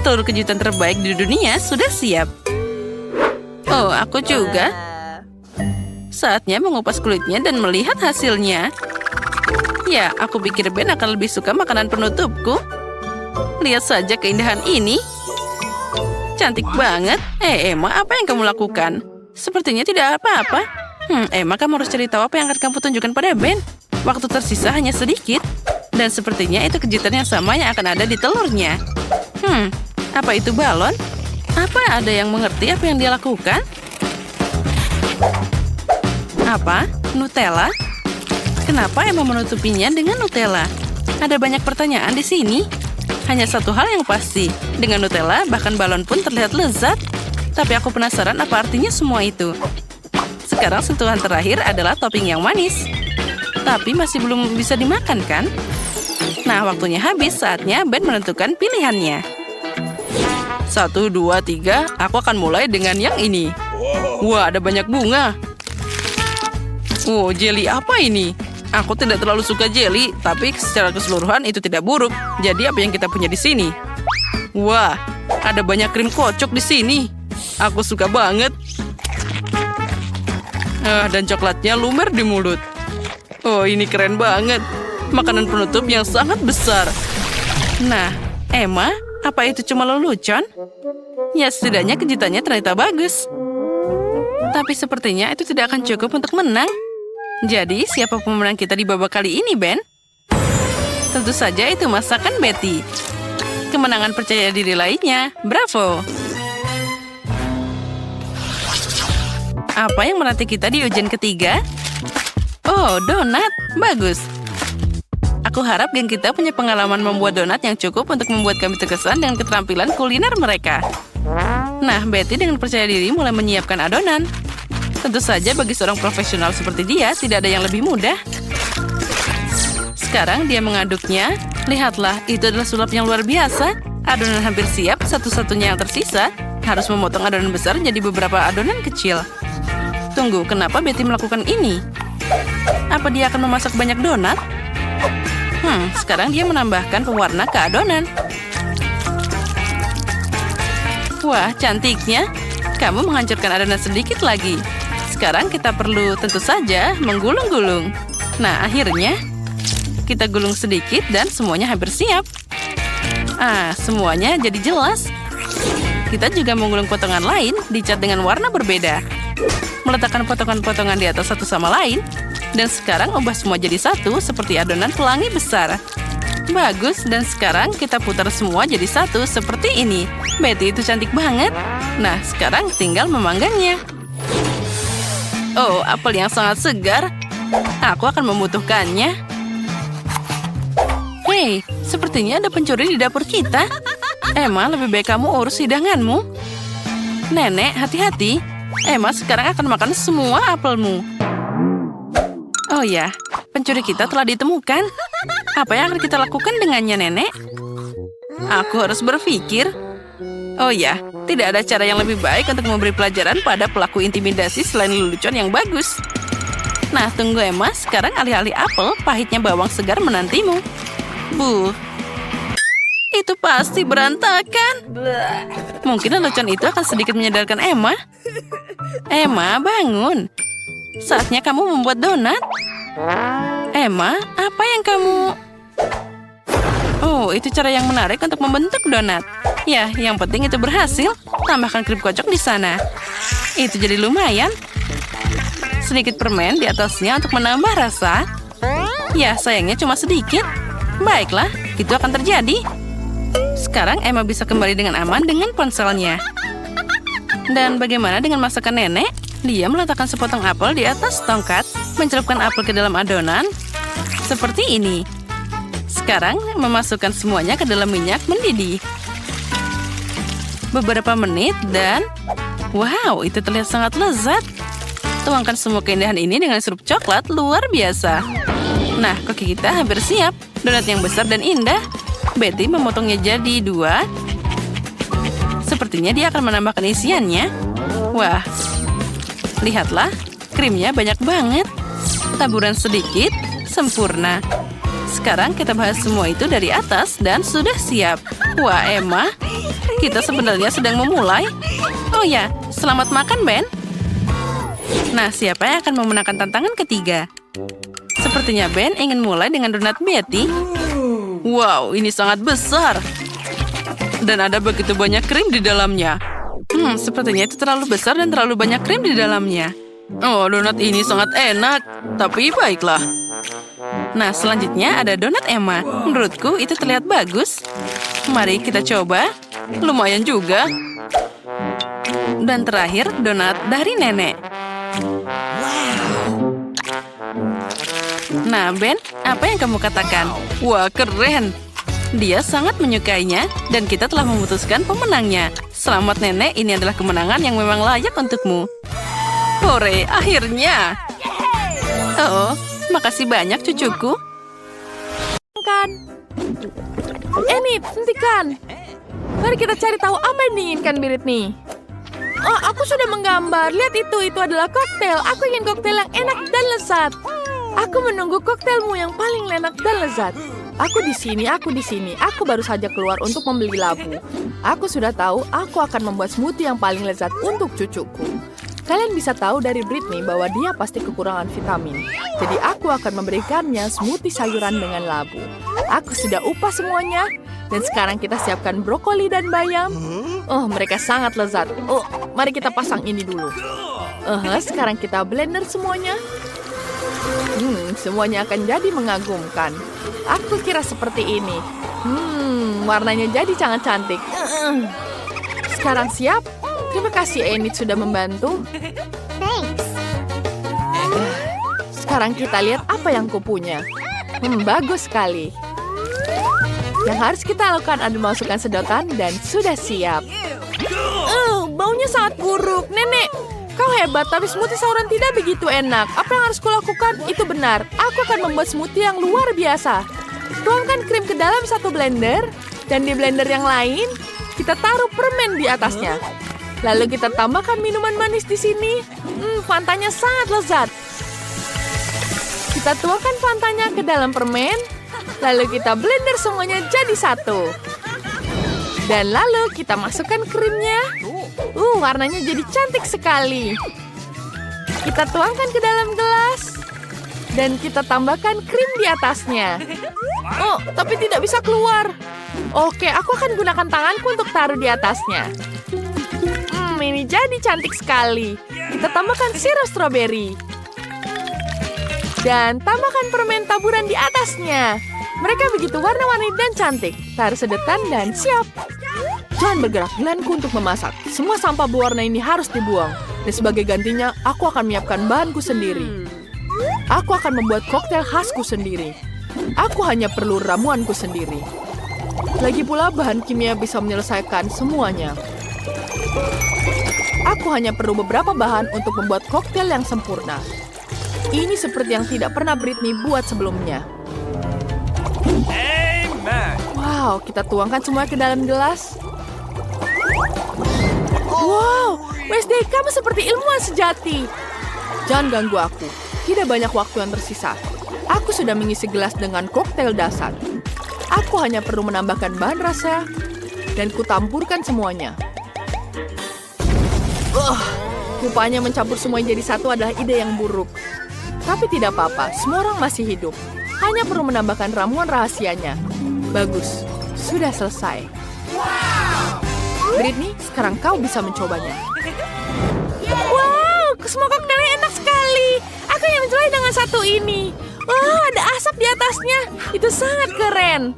Telur kejutan terbaik di dunia sudah siap. Oh, aku juga. Saatnya mengupas kulitnya dan melihat hasilnya. Ya, aku pikir Ben akan lebih suka makanan penutupku. Lihat saja keindahan ini. Cantik banget. Emma, apa yang kamu lakukan? Sepertinya tidak apa-apa. Emma, kamu harus cari tahu apa yang akan kamu tunjukkan pada Ben. Waktu tersisa hanya sedikit. Dan sepertinya itu kejutan yang sama yang akan ada di telurnya. Apa itu balon? Apa ada yang mengerti apa yang dia lakukan? Apa? Nutella? Kenapa Emma menutupinya dengan Nutella? Ada banyak pertanyaan di sini. Hanya satu hal yang pasti. Dengan Nutella, bahkan balon pun terlihat lezat. Tapi aku penasaran apa artinya semua itu. Sekarang sentuhan terakhir adalah topping yang manis. Tapi masih belum bisa dimakan, kan? Nah, waktunya habis. Saatnya Ben menentukan pilihannya. 1, 2, 3. Aku akan mulai dengan yang ini. Wah, ada banyak bunga. Oh, jelly apa ini? Aku tidak terlalu suka jelly, tapi secara keseluruhan itu tidak buruk. Jadi apa yang kita punya di sini? Wah, ada banyak krim kocok di sini. Aku suka banget. Dan coklatnya lumer di mulut. Oh, ini keren banget. Makanan penutup yang sangat besar. Nah, Emma, apa itu cuma lelucon? Ya, setidaknya kejutannya ternyata bagus. Tapi sepertinya itu tidak akan cukup untuk menang. Jadi, siapa pemenang kita di babak kali ini, Ben? Tentu saja itu masakan Betty. Kemenangan percaya diri lainnya. Bravo! Apa yang menanti kita di ujian ketiga? Oh, donat. Bagus. Aku harap geng kita punya pengalaman membuat donat yang cukup untuk membuat kami terkesan dengan keterampilan kuliner mereka. Nah, Betty dengan percaya diri mulai menyiapkan adonan. Tentu saja bagi seorang profesional seperti dia, tidak ada yang lebih mudah. Sekarang dia mengaduknya. Lihatlah, itu adalah sulap yang luar biasa. Adonan hampir siap, satu-satunya yang tersisa. Harus memotong adonan besar jadi beberapa adonan kecil. Tunggu, kenapa Betty melakukan ini? Apa dia akan memasak banyak donat? Sekarang dia menambahkan pewarna ke adonan. Wah, cantiknya. Kamu menghancurkan adonan sedikit lagi. Sekarang kita perlu tentu saja menggulung-gulung. Nah, akhirnya kita gulung sedikit dan semuanya hampir siap. Semuanya jadi jelas. Kita juga menggulung potongan lain, dicat dengan warna berbeda. Meletakkan potongan-potongan di atas satu sama lain. Dan sekarang ubah semua jadi satu seperti adonan pelangi besar. Bagus, dan sekarang kita putar semua jadi satu seperti ini. Betty itu cantik banget. Nah, sekarang tinggal memanggangnya. Oh, apel yang sangat segar. Aku akan membutuhkannya. Hei, sepertinya ada pencuri di dapur kita. Emma, lebih baik kamu urus hidanganmu. Nenek, hati-hati. Emma sekarang akan makan semua apelmu. Oh ya, pencuri kita telah ditemukan. Apa yang akan kita lakukan dengannya, Nenek? Aku harus berpikir. Oh ya, tidak ada cara yang lebih baik untuk memberi pelajaran pada pelaku intimidasi selain lelucon yang bagus. Nah, tunggu Emma, sekarang alih-alih apel, pahitnya bawang segar menantimu. Itu pasti berantakan. Mungkin lelucon itu akan sedikit menyadarkan Emma. Emma, bangun. Saatnya kamu membuat donat. Emma, apa yang kamu... Oh, itu cara yang menarik untuk membentuk donat. Ya, yang penting itu berhasil. Tambahkan krim kocok di sana. Itu jadi lumayan. Sedikit permen di atasnya untuk menambah rasa. Ya, sayangnya cuma sedikit. Baiklah, itu akan terjadi. Sekarang Emma bisa kembali dengan aman dengan ponselnya. Dan bagaimana dengan masakan nenek? Dia meletakkan sepotong apel di atas tongkat, mencelupkan apel ke dalam adonan, seperti ini. Sekarang memasukkan semuanya ke dalam minyak mendidih. Beberapa menit dan... wow, itu terlihat sangat lezat. Tuangkan semua keindahan ini dengan sirup coklat luar biasa. Nah, koki kita hampir siap. Donat yang besar dan indah. Betty memotongnya jadi 2. Sepertinya dia akan menambahkan isiannya. Wah, lihatlah, krimnya banyak banget. Taburan sedikit, sempurna. Sekarang kita bahas semua itu dari atas dan sudah siap. Wah, Emma, kita sebenarnya sedang memulai. Oh ya, selamat makan, Ben. Nah, siapa yang akan memenangkan tantangan ketiga? Sepertinya Ben ingin mulai dengan donat Betty. Wow, ini sangat besar. Dan ada begitu banyak krim di dalamnya. Sepertinya itu terlalu besar dan terlalu banyak krim di dalamnya. Oh, donat ini sangat enak. Tapi baiklah. Nah, selanjutnya ada donat Emma. Menurutku itu terlihat bagus. Mari kita coba. Lumayan juga. Dan terakhir, donat dari nenek. Nah, Ben, apa yang kamu katakan? Wah, keren. Dia sangat menyukainya dan kita telah memutuskan pemenangnya. Selamat nenek, ini adalah kemenangan yang memang layak untukmu. Hore, akhirnya. Oh, makasih banyak cucuku. Kan? Eni, hentikan. Mari kita cari tahu apa yang diinginkan Britney. Oh, aku sudah menggambar. Lihat itu adalah koktail. Aku ingin koktail yang enak dan lezat. Aku menunggu koktailmu yang paling enak dan lezat. Aku di sini. Aku baru saja keluar untuk membeli labu. Aku sudah tahu aku akan membuat smoothie yang paling lezat untuk cucuku. Kalian bisa tahu dari Britney bahwa dia pasti kekurangan vitamin. Jadi aku akan memberikannya smoothie sayuran dengan labu. Aku sudah upah semuanya. Dan sekarang kita siapkan brokoli dan bayam. Oh, mereka sangat lezat. Oh, mari kita pasang ini dulu. Sekarang kita blender semuanya. Semuanya akan jadi mengagumkan. Aku kira seperti ini. Warnanya jadi sangat cantik. Sekarang siap? Terima kasih Enid sudah membantu. Sekarang kita lihat apa yang kupunya. Bagus sekali. Yang harus kita lakukan adalah masukkan sedotan dan sudah siap. Baunya sangat buruk. Nenek, kau hebat, tapi smoothie sayuran tidak begitu enak. Apa yang harus kulakukan? Itu benar. Aku akan membuat smoothie yang luar biasa. Tuangkan krim ke dalam satu blender, dan di blender yang lain, kita taruh permen di atasnya. Lalu kita tambahkan minuman manis di sini. Fantanya sangat lezat. Kita tuangkan fantanya ke dalam permen, lalu kita blender semuanya jadi satu. Dan lalu kita masukkan krimnya. Warnanya jadi cantik sekali. Kita tuangkan ke dalam gelas. Dan kita tambahkan krim di atasnya. Oh, tapi tidak bisa keluar. Oke, aku akan gunakan tanganku untuk taruh di atasnya. Ini jadi cantik sekali. Kita tambahkan sirup stroberi. Dan tambahkan permen taburan di atasnya. Mereka begitu warna-warni dan cantik. Taruh sedotan dan siap. Jangan bergerak, giliranku untuk memasak. Semua sampah berwarna ini harus dibuang. Dan sebagai gantinya, aku akan menyiapkan bahanku sendiri. Aku akan membuat koktail khasku sendiri. Aku hanya perlu ramuanku sendiri. Lagi pula bahan kimia bisa menyelesaikan semuanya. Aku hanya perlu beberapa bahan untuk membuat koktail yang sempurna. Ini seperti yang tidak pernah Britney buat sebelumnya. Amen. Wow, kita tuangkan semua ke dalam gelas. Wow, Wednesday, kamu seperti ilmuwan sejati. Jangan ganggu aku. Tidak banyak waktu yang tersisa. Aku sudah mengisi gelas dengan koktail dasar. Aku hanya perlu menambahkan bahan rasa dan kutampurkan semuanya. Rupanya mencampur semuanya jadi satu adalah ide yang buruk. Tapi tidak apa-apa, semua orang masih hidup. Hanya perlu menambahkan ramuan rahasianya. Bagus, sudah selesai. Britney, sekarang kau bisa mencobanya. Wow, semua koktailnya enak sekali. Aku yang mencoba dengan satu ini. Wow, ada asap di atasnya. Itu sangat keren.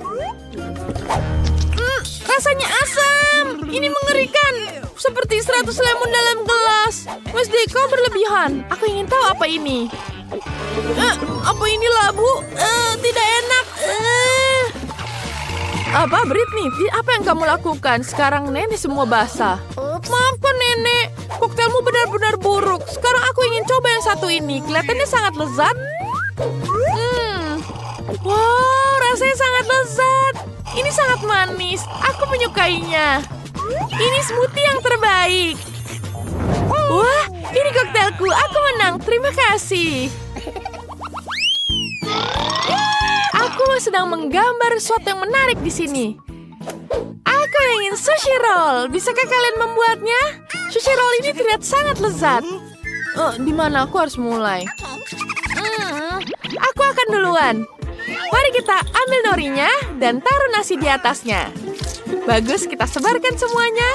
Rasanya asam. Ini mengerikan. Seperti 100 lemon dalam gelas. Mas Deko berlebihan. Aku ingin tahu apa ini. Apa ini labu? Tidak enak. Apa, Britney? Apa yang kamu lakukan? Sekarang nenek semua basah. Maafkan nenek. Koktailmu benar-benar buruk. Sekarang aku ingin coba yang satu ini. Kelihatannya sangat lezat. Wow, rasanya sangat lezat. Ini sangat manis. Aku menyukainya. Ini smoothie yang terbaik. Wah, ini koktailku. Aku menang. Terima kasih. Aku sedang menggambar sesuatu yang menarik di sini. Aku ingin sushi roll. Bisakah kalian membuatnya? Sushi roll ini terlihat sangat lezat. Di mana aku harus mulai? Aku akan duluan. Mari kita ambil norinya dan taruh nasi di atasnya. Bagus, kita sebarkan semuanya.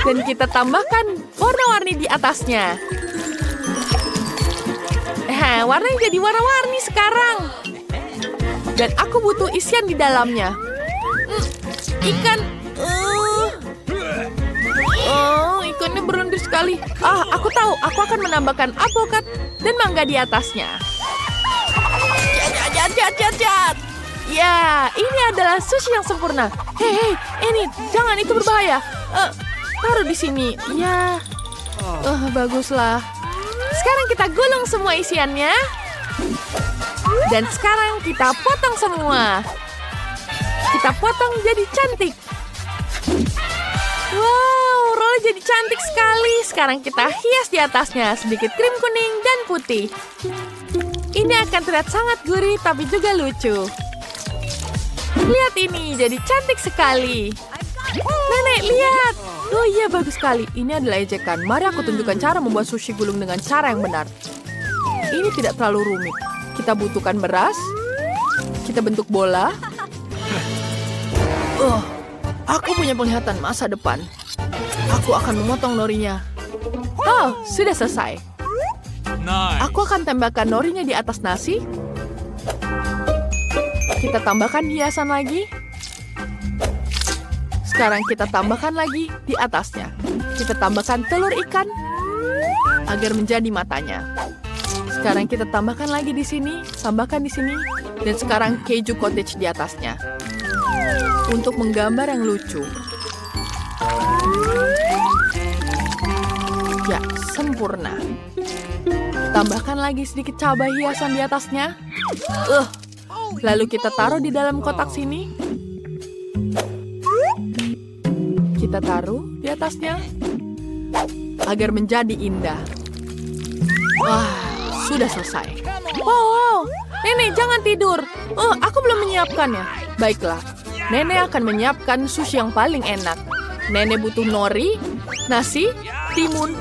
Dan kita tambahkan warna-warni di atasnya. Warnanya jadi warna-warni sekarang. Dan aku butuh isian di dalamnya. Ikan. Ikannya berlendir sekali. Aku tahu. Aku akan menambahkan alpukat dan mangga di atasnya. Jat. Ya, ini adalah sushi yang sempurna. Hei, ini jangan, itu berbahaya. Taruh di sini. Ya. Baguslah. Sekarang kita gulung semua isiannya. Dan sekarang kita potong semua. Kita potong jadi cantik. Wow, rollnya jadi cantik sekali. Sekarang kita hias di atasnya. Sedikit krim kuning dan putih. Ini akan terlihat sangat gurih tapi juga lucu. Lihat ini, jadi cantik sekali. Nenek, lihat. Oh iya, bagus sekali. Ini adalah ejekan. Mari aku tunjukkan cara membuat sushi gulung dengan cara yang benar. Ini tidak terlalu rumit. Kita butuhkan beras. Kita bentuk bola. Aku punya penglihatan masa depan. Aku akan memotong norinya. Sudah selesai. Nice. Aku akan tambahkan norinya di atas nasi. Kita tambahkan hiasan lagi. Sekarang kita tambahkan lagi di atasnya. Kita tambahkan telur ikan agar menjadi matanya. Sekarang kita tambahkan lagi di sini, tambahkan di sini, dan sekarang keju cottage di atasnya. Untuk menggambar yang lucu. Ya, sempurna. Tambahkan lagi sedikit cabai hiasan di atasnya. Lalu kita taruh di dalam kotak sini. Kita taruh di atasnya agar menjadi indah. Wah, sudah selesai. Wow, Nenek jangan tidur. Aku belum menyiapkannya. Baiklah, Nenek akan menyiapkan sushi yang paling enak. Nenek butuh nori, nasi, timun,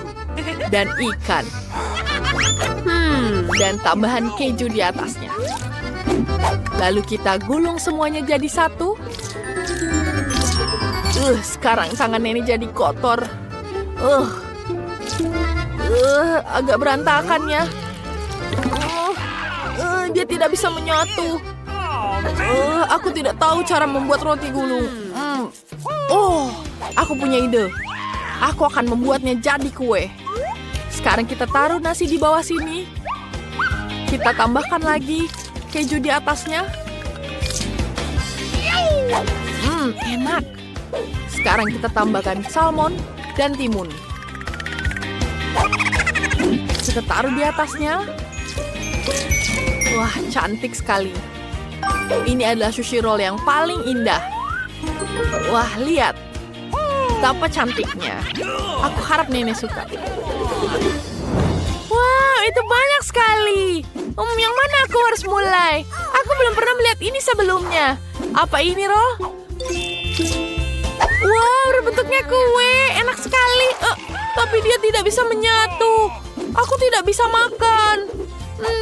dan ikan. Dan tambahan keju di atasnya. Lalu kita gulung semuanya jadi satu. Sekarang tangan Nenek jadi kotor. Agak berantakan ya. Dia tidak bisa menyatu. Aku tidak tahu cara membuat roti gulung. Aku punya ide. Aku akan membuatnya jadi kue. Sekarang kita taruh nasi di bawah sini. Kita tambahkan lagi keju di atasnya. Enak. Sekarang kita tambahkan salmon dan timun. Kita taruh di atasnya. Wah, cantik sekali. Ini adalah sushi roll yang paling indah. Wah, lihat. Betapa cantiknya. Aku harap Nenek suka. Wow, itu banyak sekali. Yang mana aku harus mulai? Aku belum pernah melihat ini sebelumnya. Apa ini, Roll? Wow, bentuknya kue. Enak sekali. Tapi dia tidak bisa menyatu. Aku tidak bisa makan.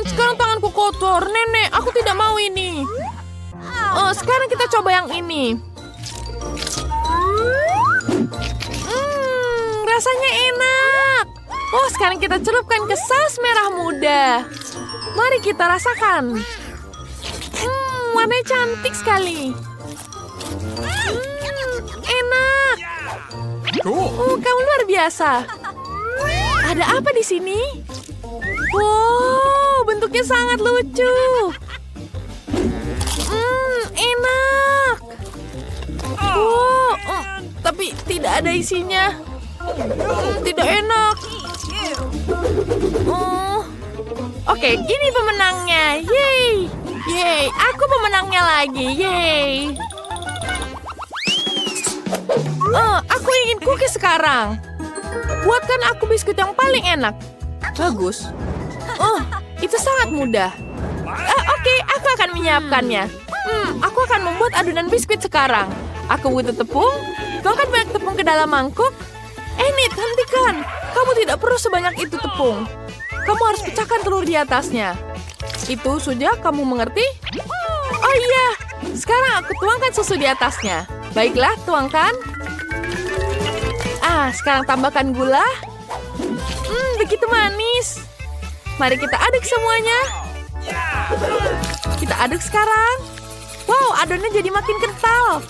Sekarang tanganku kotor. Nenek, aku tidak mau ini. Sekarang kita coba yang ini. Rasanya enak. Sekarang kita celupkan ke saus merah muda. Mari kita rasakan. Warnanya cantik sekali. Enak. Cool. Kamu luar biasa. Ada apa di sini? Wow, bentuknya sangat lucu. Enak. Tapi tidak ada isinya. Tidak enak. Oke, ini pemenangnya. Yeay. Yeay, aku pemenangnya lagi. Yeay. Aku ingin cookies sekarang. Buatkan aku biskuit yang paling enak. Bagus. Itu sangat mudah. Oke, aku akan menyiapkannya. Aku akan membuat adonan biskuit sekarang. Aku butuh tepung. Tuangkan banyak tepung ke dalam mangkuk. Enid, hentikan. Kamu tidak perlu sebanyak itu tepung. Kamu harus pecahkan telur di atasnya. Itu sudah kamu mengerti? Oh iya, sekarang aku tuangkan susu di atasnya. Baiklah, tuangkan. Sekarang tambahkan gula. Begitu manis. Mari kita aduk semuanya. Kita aduk sekarang. Wow, adonannya jadi makin kental.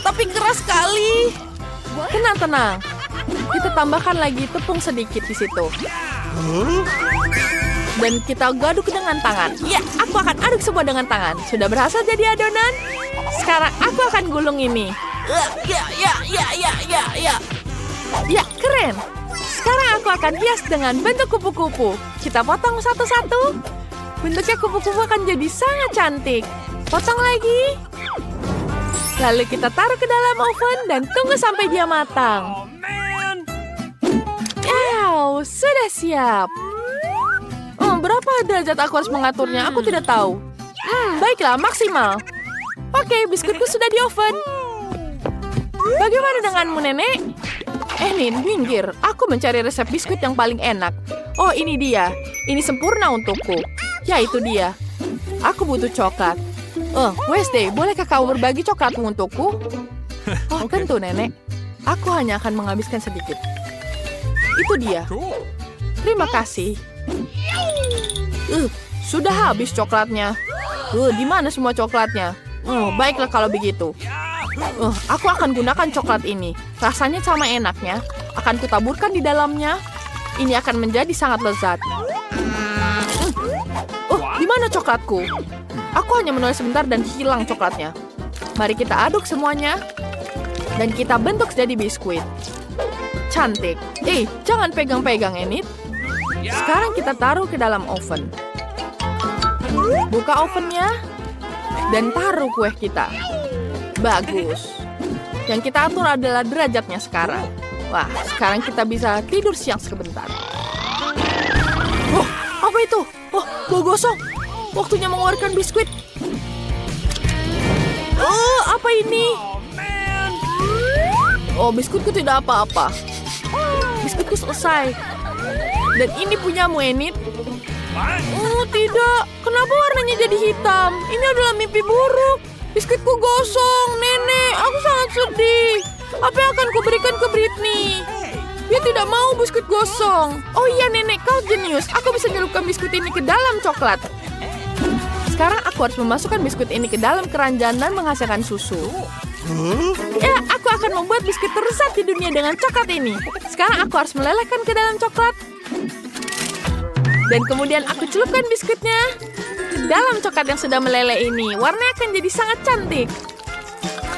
Tapi keras sekali. Tenang. Kita tambahkan lagi tepung sedikit di situ. Dan kita aduk dengan tangan. Ya, aku akan aduk semua dengan tangan. Sudah berhasil jadi adonan. Sekarang aku akan gulung ini. Ya, keren. Sekarang aku akan hias dengan bentuk kupu-kupu. Kita potong satu-satu. Bentuknya kupu-kupu akan jadi sangat cantik. Potong lagi. Lalu kita taruh ke dalam oven dan tunggu sampai dia matang. Oh, man. Wow, sudah siap. Berapa derajat aku harus mengaturnya? Aku tidak tahu. Baiklah, maksimal. Oke, biskuitku sudah di oven. Bagaimana denganmu, Nenek? Nin, minggir. Aku mencari resep biskuit yang paling enak. Oh, ini dia. Ini sempurna untukku. Ya, itu dia. Aku butuh coklat. Wednesday, bolehkah kau berbagi coklatmu untukku? Oh, tentu, Nenek. Aku hanya akan menghabiskan sedikit. Itu dia. Cool. Terima kasih. Sudah habis coklatnya. Di mana semua coklatnya? Baiklah kalau begitu. Aku akan gunakan coklat ini. Rasanya sama enaknya. Akan kutaburkan di dalamnya. Ini akan menjadi sangat lezat. Di mana coklatku? Aku hanya menulis sebentar dan hilang coklatnya. Mari kita aduk semuanya. Dan kita bentuk jadi biskuit. Cantik. Jangan pegang-pegang, Enid. Sekarang kita taruh ke dalam oven. Buka ovennya. Dan taruh kue kita. Bagus. Yang kita atur adalah derajatnya sekarang. Wah, sekarang kita bisa tidur siang sebentar. Apa itu? Bau gosong. Waktunya mengeluarkan biskuit. Apa ini? Biskuitku tidak apa-apa. Biskuitku selesai. Dan ini punyamu, Enid. Tidak. Kenapa warnanya jadi hitam? Ini adalah mimpi buruk. Biskuitku gosong, Nenek. Aku sangat sedih. Apa yang akan kuberikan ke Britney? Dia tidak mau biskuit gosong. Oh iya, Nenek, kau jenius. Aku bisa nyelupkan biskuit ini ke dalam coklat. Sekarang aku harus memasukkan biskuit ini ke dalam keranjang dan menghasilkan susu. Ya, aku akan membuat biskuit tersesat di dunia dengan coklat ini. Sekarang aku harus melelehkan ke dalam coklat. Dan kemudian aku celupkan biskuitnya ke dalam coklat yang sudah meleleh ini. Warnanya akan jadi sangat cantik.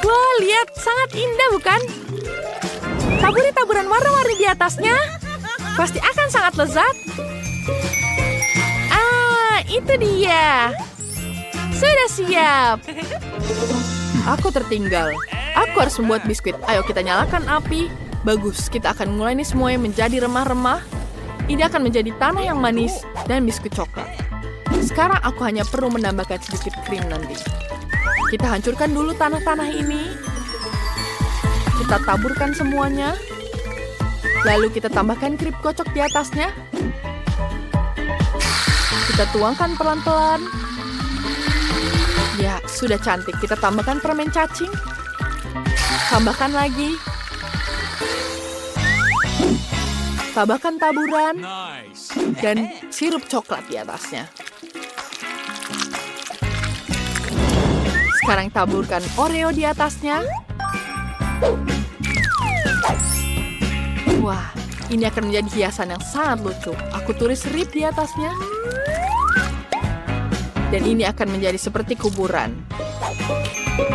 Wah, lihat. Sangat indah, bukan? Taburi taburan warna-warni di atasnya. Pasti akan sangat lezat. Itu dia. Sudah siap. Aku tertinggal. Aku harus membuat biskuit. Ayo kita nyalakan api. Bagus, kita akan mulai ini semuanya menjadi remah-remah. Ini akan menjadi tanah yang manis dan biskuit coklat. Sekarang aku hanya perlu menambahkan sedikit krim nanti. Kita hancurkan dulu tanah-tanah ini. Kita taburkan semuanya. Lalu kita tambahkan krim kocok di atasnya. Kita tuangkan pelan-pelan. Ya, sudah cantik. Kita tambahkan permen cacing. Tambahkan lagi. Tambahkan taburan. Nice. Dan sirup coklat di atasnya. Sekarang taburkan Oreo di atasnya. Wah, ini akan menjadi hiasan yang sangat lucu. Aku tulis RIP di atasnya. Dan ini akan menjadi seperti kuburan.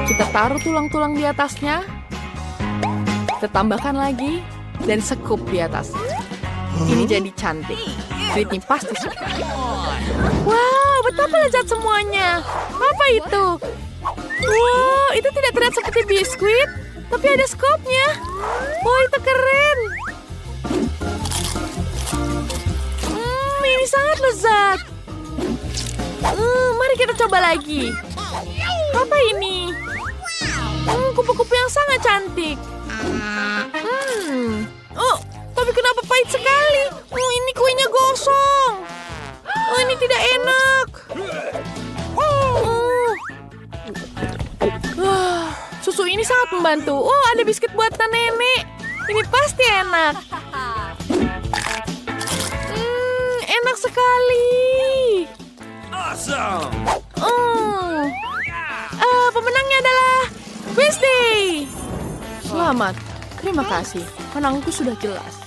Kita taruh tulang-tulang di atasnya. Kita tambahkan lagi. Dan sekup di atasnya. Ini jadi cantik. Britney pasti suka. Wow, betapa lezat semuanya. Apa itu? Wow, itu tidak terlihat seperti biskuit. Tapi ada skopnya. Wow, itu keren. Ini sangat lezat. Mari kita coba lagi. Apa ini? Kupu-kupu yang sangat cantik. Oh, tapi kenapa pahit sekali? Ini kuenya gosong. Ini tidak enak. Susu ini sangat membantu. Oh, ada biskuit buatan nenek. Ini pasti enak. Enak sekali. Awesome. Pemenangnya adalah Wednesday. Selamat. Terima kasih. Menangku sudah jelas.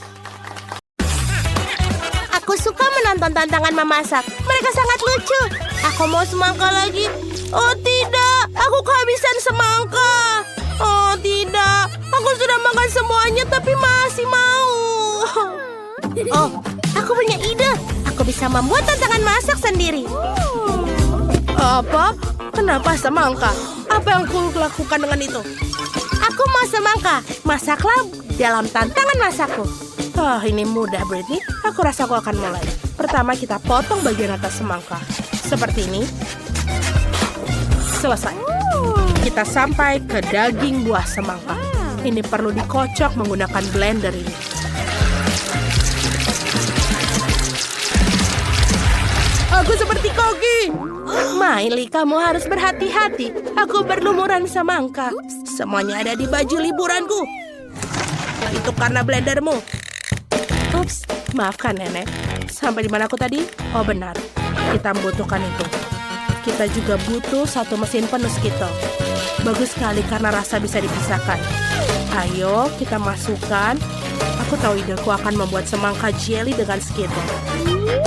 Aku suka menonton tantangan memasak. Mereka sangat lucu. Aku mau semangka lagi. Oh tidak, aku kehabisan semangka. Oh tidak, aku sudah makan semuanya tapi masih mau. Oh, aku punya ide. Aku bisa membuat tantangan masak sendiri. Apa? Kenapa semangka? Apa yang aku lakukan dengan itu? Aku mau semangka. Masaklah dalam tantangan masakku. Oh, ini mudah, Britney. Aku rasa aku akan mulai. Pertama, kita potong bagian atas semangka. Seperti ini. Selesai. Kita sampai ke daging buah semangka. Ini perlu dikocok menggunakan blender ini. Aku seperti Kogi. Miley, kamu harus berhati-hati. Aku berlumuran semangka. Semuanya ada di baju liburanku. Itu karena blendermu. Ups, maafkan nenek. Sampai di mana aku tadi? Oh benar, kita membutuhkan itu. Kita juga butuh satu mesin penuh Skittle. Bagus sekali karena rasa bisa dipisahkan. Ayo kita masukkan. Aku tahu ideku akan membuat semangka jelly dengan Skittle.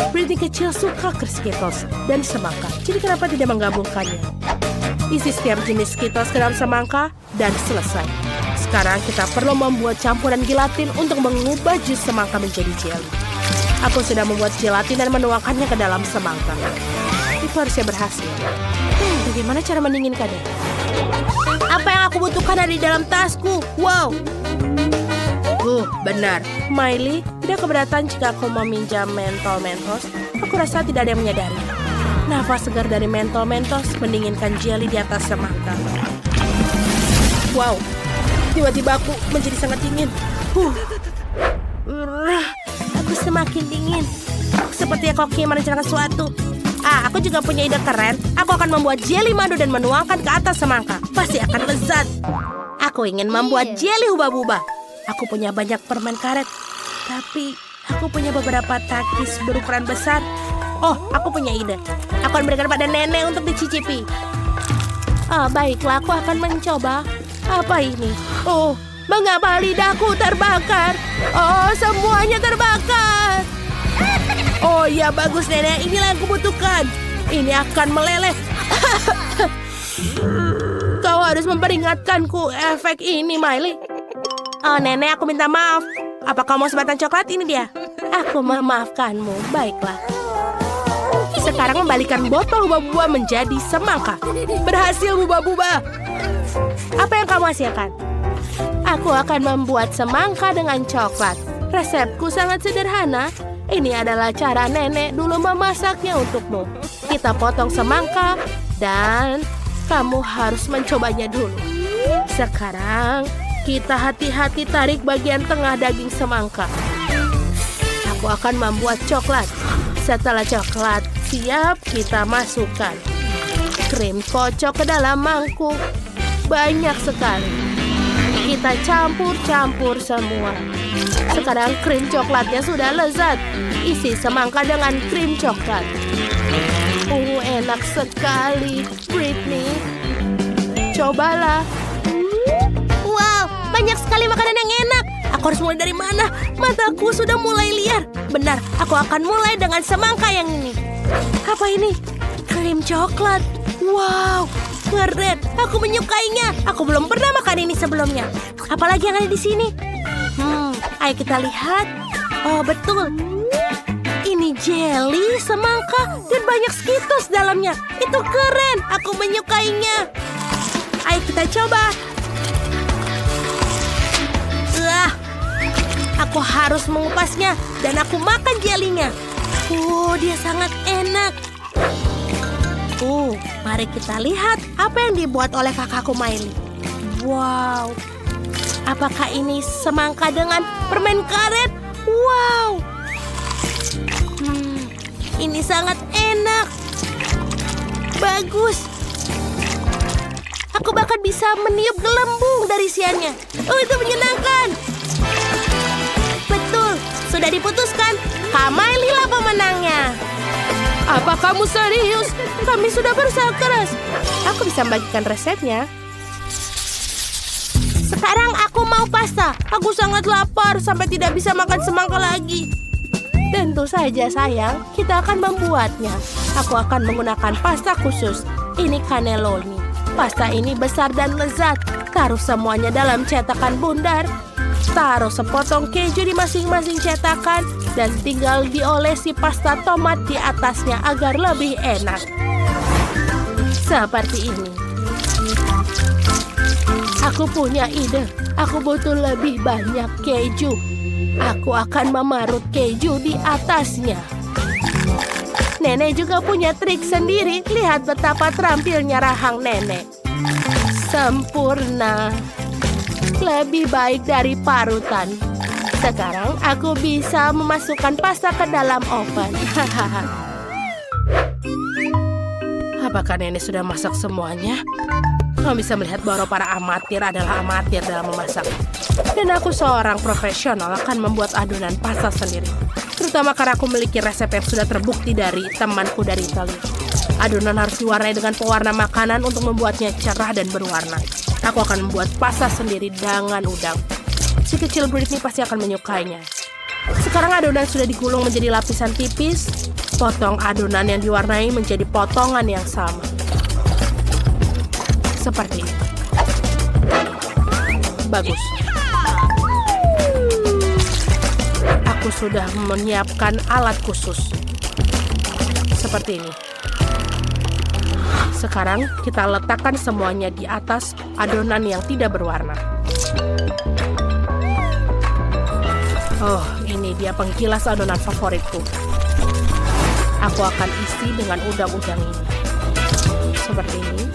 Britney kecil suka Skittles dan semangka. Jadi kenapa tidak menggabungkannya? Isi setiap jenis Skittles ke dalam semangka dan selesai. Sekarang kita perlu membuat campuran gelatin untuk mengubah jus semangka menjadi jelly. Aku sudah membuat gelatin dan menuangkannya ke dalam semangka. Itu harusnya berhasil. Bagaimana cara mendinginkannya? Apa yang aku butuhkan ada di dalam tasku? Wow. Benar. Miley, tidak keberatan jika aku meminjam mentol Mentos? Aku rasa tidak ada yang menyadari. Nafas segar dari mentol Mentos mendinginkan jelly di atas semangka. Wow. Tiba-tiba aku menjadi sangat dingin. Aku semakin dingin. Seperti Koki merencanakan sesuatu. Aku juga punya ide keren. Aku akan membuat jelly madu dan menuangkan ke atas semangka. Pasti akan lezat. Aku ingin membuat jelly hubah-bubah. Aku punya banyak permen karet. Tapi aku punya beberapa takis berukuran besar. Oh, aku punya ide. Aku akan berikan pada nenek untuk dicicipi. Baiklah, aku akan mencoba. Apa ini? Oh, mengapa lidahku terbakar? Oh, semuanya terbakar. Oh ya, bagus nenek. Inilah yang kubutuhkan. Ini akan meleleh. Kau harus memperingatkanku efek ini, Miley. Oh, nenek, aku minta maaf. Apa kau mau sebatang coklat? Ini dia. Aku memaafkanmu. Baiklah. Sekarang membalikan botol hubah-bubah menjadi semangka. Berhasil, hubah-bubah. Apa yang kamu hasilkan? Aku akan membuat semangka dengan coklat. Resepku sangat sederhana. Ini adalah cara nenek dulu memasaknya untukmu. Kita potong semangka dan kamu harus mencobanya dulu. Sekarang kita hati-hati tarik bagian tengah daging semangka. Aku akan membuat coklat. Setelah coklat siap, kita masukkan krim kocok ke dalam mangkuk. Banyak sekali. Kita campur-campur semua. Sekarang krim coklatnya sudah lezat. Isi semangka dengan krim coklat. Enak sekali, Britney. cobalah. Wow, banyak sekali makanan yang enak. Aku harus mulai dari mana? Mataku sudah mulai liar. Benar, aku akan mulai dengan semangka yang ini. Apa ini? Krim coklat. Wow, keren. Aku menyukainya. Aku belum pernah makan ini sebelumnya. Apalagi yang ada di sini? Ayo kita lihat. Oh, betul. Ini jelly, semangka, dan banyak Skittles dalamnya. Itu keren. Aku menyukainya. Ayo kita coba. Aku harus mengupasnya dan aku makan jelinya. Dia sangat enak. Mari kita lihat apa yang dibuat oleh kakakku Miley. Wow. Apakah ini semangka dengan permen karet? Wow. Ini sangat enak. Bagus. Aku bahkan bisa meniup gelembung dari isiannya. Itu menyenangkan. Betul, sudah diputuskan. Kak Miley lah pemenangnya. Apa kamu serius? Kami sudah berusaha keras. Aku bisa membagikan resepnya. Sekarang aku mau pasta. Aku sangat lapar sampai tidak bisa makan semangka lagi. Tentu saja sayang, kita akan membuatnya. Aku akan menggunakan pasta khusus. Ini cannelloni. Pasta ini besar dan lezat. Taruh semuanya dalam cetakan bundar. Taruh sepotong keju di masing-masing cetakan. Dan tinggal diolesi pasta tomat di atasnya agar lebih enak. Seperti ini. Aku punya ide. Aku butuh lebih banyak keju. Aku akan memarut keju di atasnya. Nenek juga punya trik sendiri. Lihat betapa terampilnya rahang nenek. Sempurna. Lebih baik dari parutan. Sekarang aku bisa memasukkan pasta ke dalam oven. Apakah nenek sudah masak semuanya? Kamu bisa melihat bahwa para amatir adalah amatir dalam memasak. Dan aku seorang profesional akan membuat adonan pasta sendiri. Terutama karena aku memiliki resep yang sudah terbukti dari temanku dari Italia. Adonan harus diwarnai dengan pewarna makanan untuk membuatnya cerah dan berwarna. Aku akan membuat pasta sendiri dengan udang. Si kecil Britney pasti akan menyukainya. Sekarang adonan sudah digulung menjadi lapisan tipis. Potong adonan yang diwarnai menjadi potongan yang sama. Seperti ini. Bagus. Aku sudah menyiapkan alat khusus. Seperti ini. Sekarang kita letakkan semuanya di atas adonan yang tidak berwarna. Oh, ini dia pengkilas adonan favoritku. Aku akan isi dengan udang-udang ini. Seperti ini.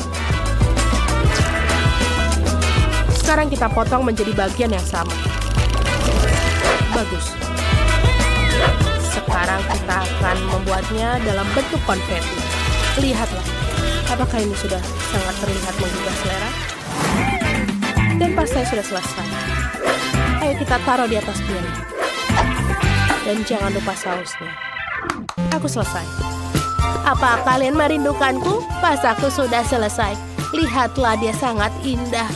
Sekarang kita potong menjadi bagian yang sama. Bagus. Sekarang kita akan membuatnya dalam bentuk konfeti. Lihatlah, apakah ini sudah sangat terlihat menggugah selera? Dan pasta sudah selesai. Ayo kita taruh di atas piring. Dan jangan lupa sausnya. Aku selesai. Apa kalian merindukanku? Pastaku sudah selesai. Lihatlah, dia sangat indah.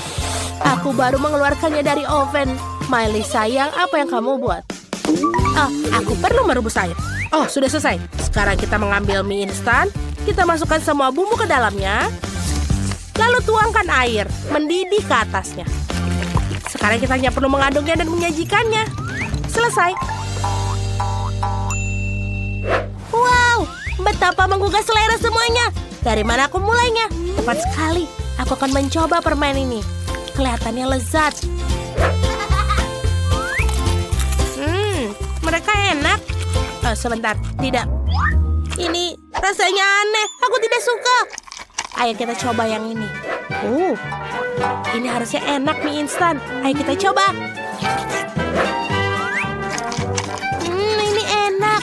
Aku baru mengeluarkannya dari oven. Miley sayang, apa yang kamu buat? Aku perlu merebus air. Oh, sudah selesai. Sekarang kita mengambil mie instan. Kita masukkan semua bumbu ke dalamnya. Lalu tuangkan air, mendidih ke atasnya. Sekarang kita hanya perlu mengaduknya dan menyajikannya. Selesai. Wow, betapa menggugah selera semuanya. Dari mana aku mulainya? Tepat sekali. Aku akan mencoba permen ini. Kelihatannya lezat. Mereka enak. Sebentar, tidak. Ini rasanya aneh. Aku tidak suka. Ayo kita coba yang ini. Ini harusnya enak mie instan. Ayo kita coba. Ini enak.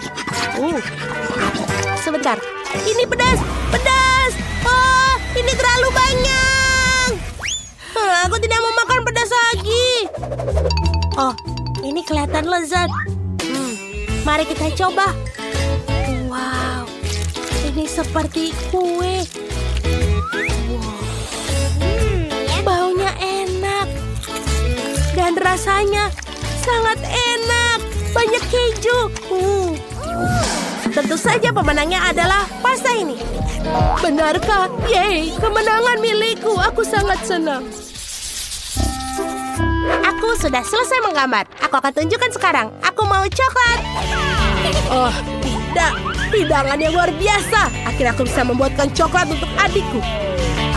Sebentar. Ini pedas. Pedas. Oh, ini terlalu banyak. Aku tidak mau makan pedas lagi. Oh, ini kelihatan lezat. Mari kita coba. Wow, ini seperti kue. Wow. rasanya. Sangat enak. Banyak keju. Tentu saja pemenangnya adalah pasta ini. Benarkah? Yeay, kemenangan milikku. Aku sangat senang. Aku sudah selesai menggambar. Aku akan tunjukkan sekarang. Aku mau coklat. Oh, tidak. Hidangan yang luar biasa. Akhirnya aku bisa membuatkan coklat untuk adikku.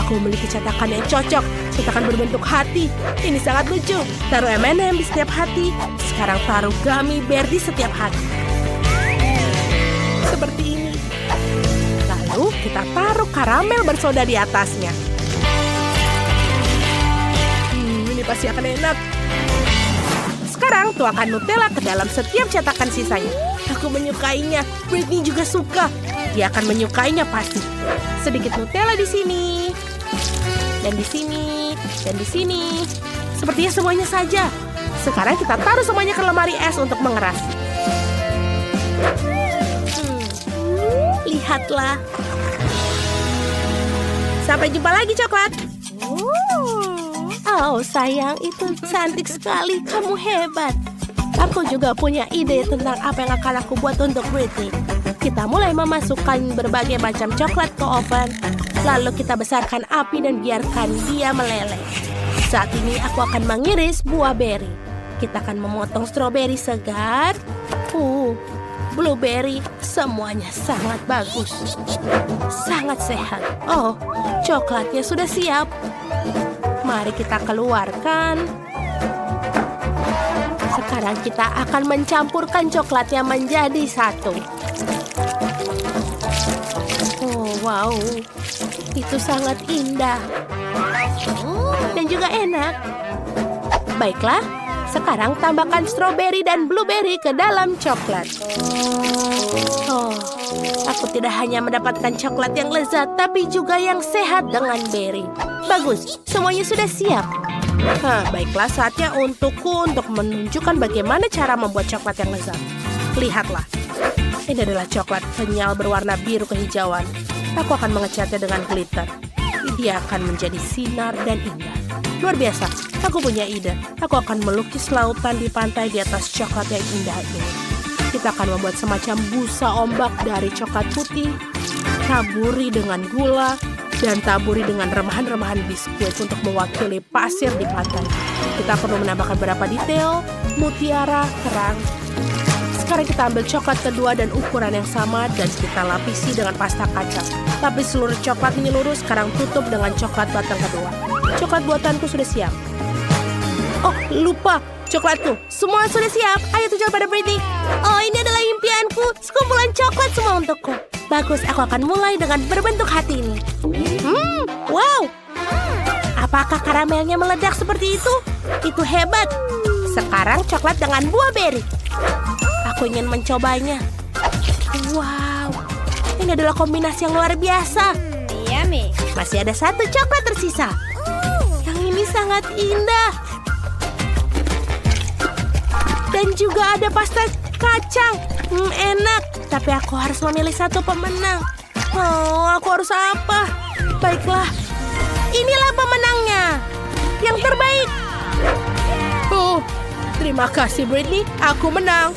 Aku memiliki cetakan yang cocok. Cetakan berbentuk hati. Ini sangat lucu. Taruh M&M di setiap hati. Sekarang taruh gummy bear di setiap hati. Seperti ini. Lalu kita taruh karamel bersoda di atasnya. Ini pasti akan enak. Sekarang tuangkan Nutella ke dalam setiap cetakan sisanya. Aku menyukainya. Britney juga suka. Dia akan menyukainya pasti. Sedikit Nutella di sini. Dan di sini. Dan di sini. Sepertinya semuanya saja. Sekarang kita taruh semuanya ke lemari es untuk mengeras. Lihatlah. Sampai jumpa lagi, coklat. Oh, sayang, itu cantik sekali. Kamu hebat. Aku juga punya ide tentang apa yang akan aku buat untuk Britney. Kita mulai memasukkan berbagai macam coklat ke oven. Lalu kita besarkan api dan biarkan dia meleleh. Saat ini aku akan mengiris buah beri. Kita akan memotong stroberi segar. Blueberry, semuanya sangat bagus. Sangat sehat. Oh, coklatnya sudah siap. Mari kita keluarkan. Sekarang kita akan mencampurkan coklatnya menjadi satu. Oh, wow. Itu sangat indah. Dan juga enak. Baiklah, sekarang tambahkan stroberi dan blueberry ke dalam coklat. Oh, aku tidak hanya mendapatkan coklat yang lezat, tapi juga yang sehat dengan berry. Bagus, semuanya sudah siap. Baiklah, saatnya untukku untuk menunjukkan bagaimana cara membuat coklat yang lezat. Lihatlah, ini adalah coklat kenyal berwarna biru kehijauan. Aku akan mengecatnya dengan glitter. Dia akan menjadi sinar dan indah. Luar biasa, aku punya ide. Aku akan melukis lautan di pantai di atas coklat yang indah ini. Kita akan membuat semacam busa ombak dari coklat putih, taburi dengan gula, dan taburi dengan remahan-remahan biskuit untuk mewakili pasir di pantai. Kita perlu menambahkan beberapa detail, mutiara, kerang. Sekarang kita ambil coklat kedua dan ukuran yang sama dan kita lapisi dengan pasta kacang. Lapis seluruh coklat menyeluruh, sekarang tutup dengan coklat batang kedua. Coklat buatanku sudah siap. Oh, lupa. Coklatku. Semua sudah siap. Ayo tunjuk pada Britney. Oh, ini adalah impianku. Sekumpulan coklat semua untukku. Bagus, aku akan mulai dengan berbentuk hati ini. Wow. Apakah karamelnya meledak seperti itu? Itu hebat. Sekarang coklat dengan buah beri. Aku ingin mencobanya. Wow. Ini adalah kombinasi yang luar biasa. Yummy. Masih ada satu coklat tersisa. Yang ini sangat indah. Dan juga ada pasta kacang. Enak. Tapi aku harus memilih satu pemenang. Oh, aku harus apa? Baiklah. Inilah pemenangnya. Yang terbaik. Oh, terima kasih Britney. Aku menang.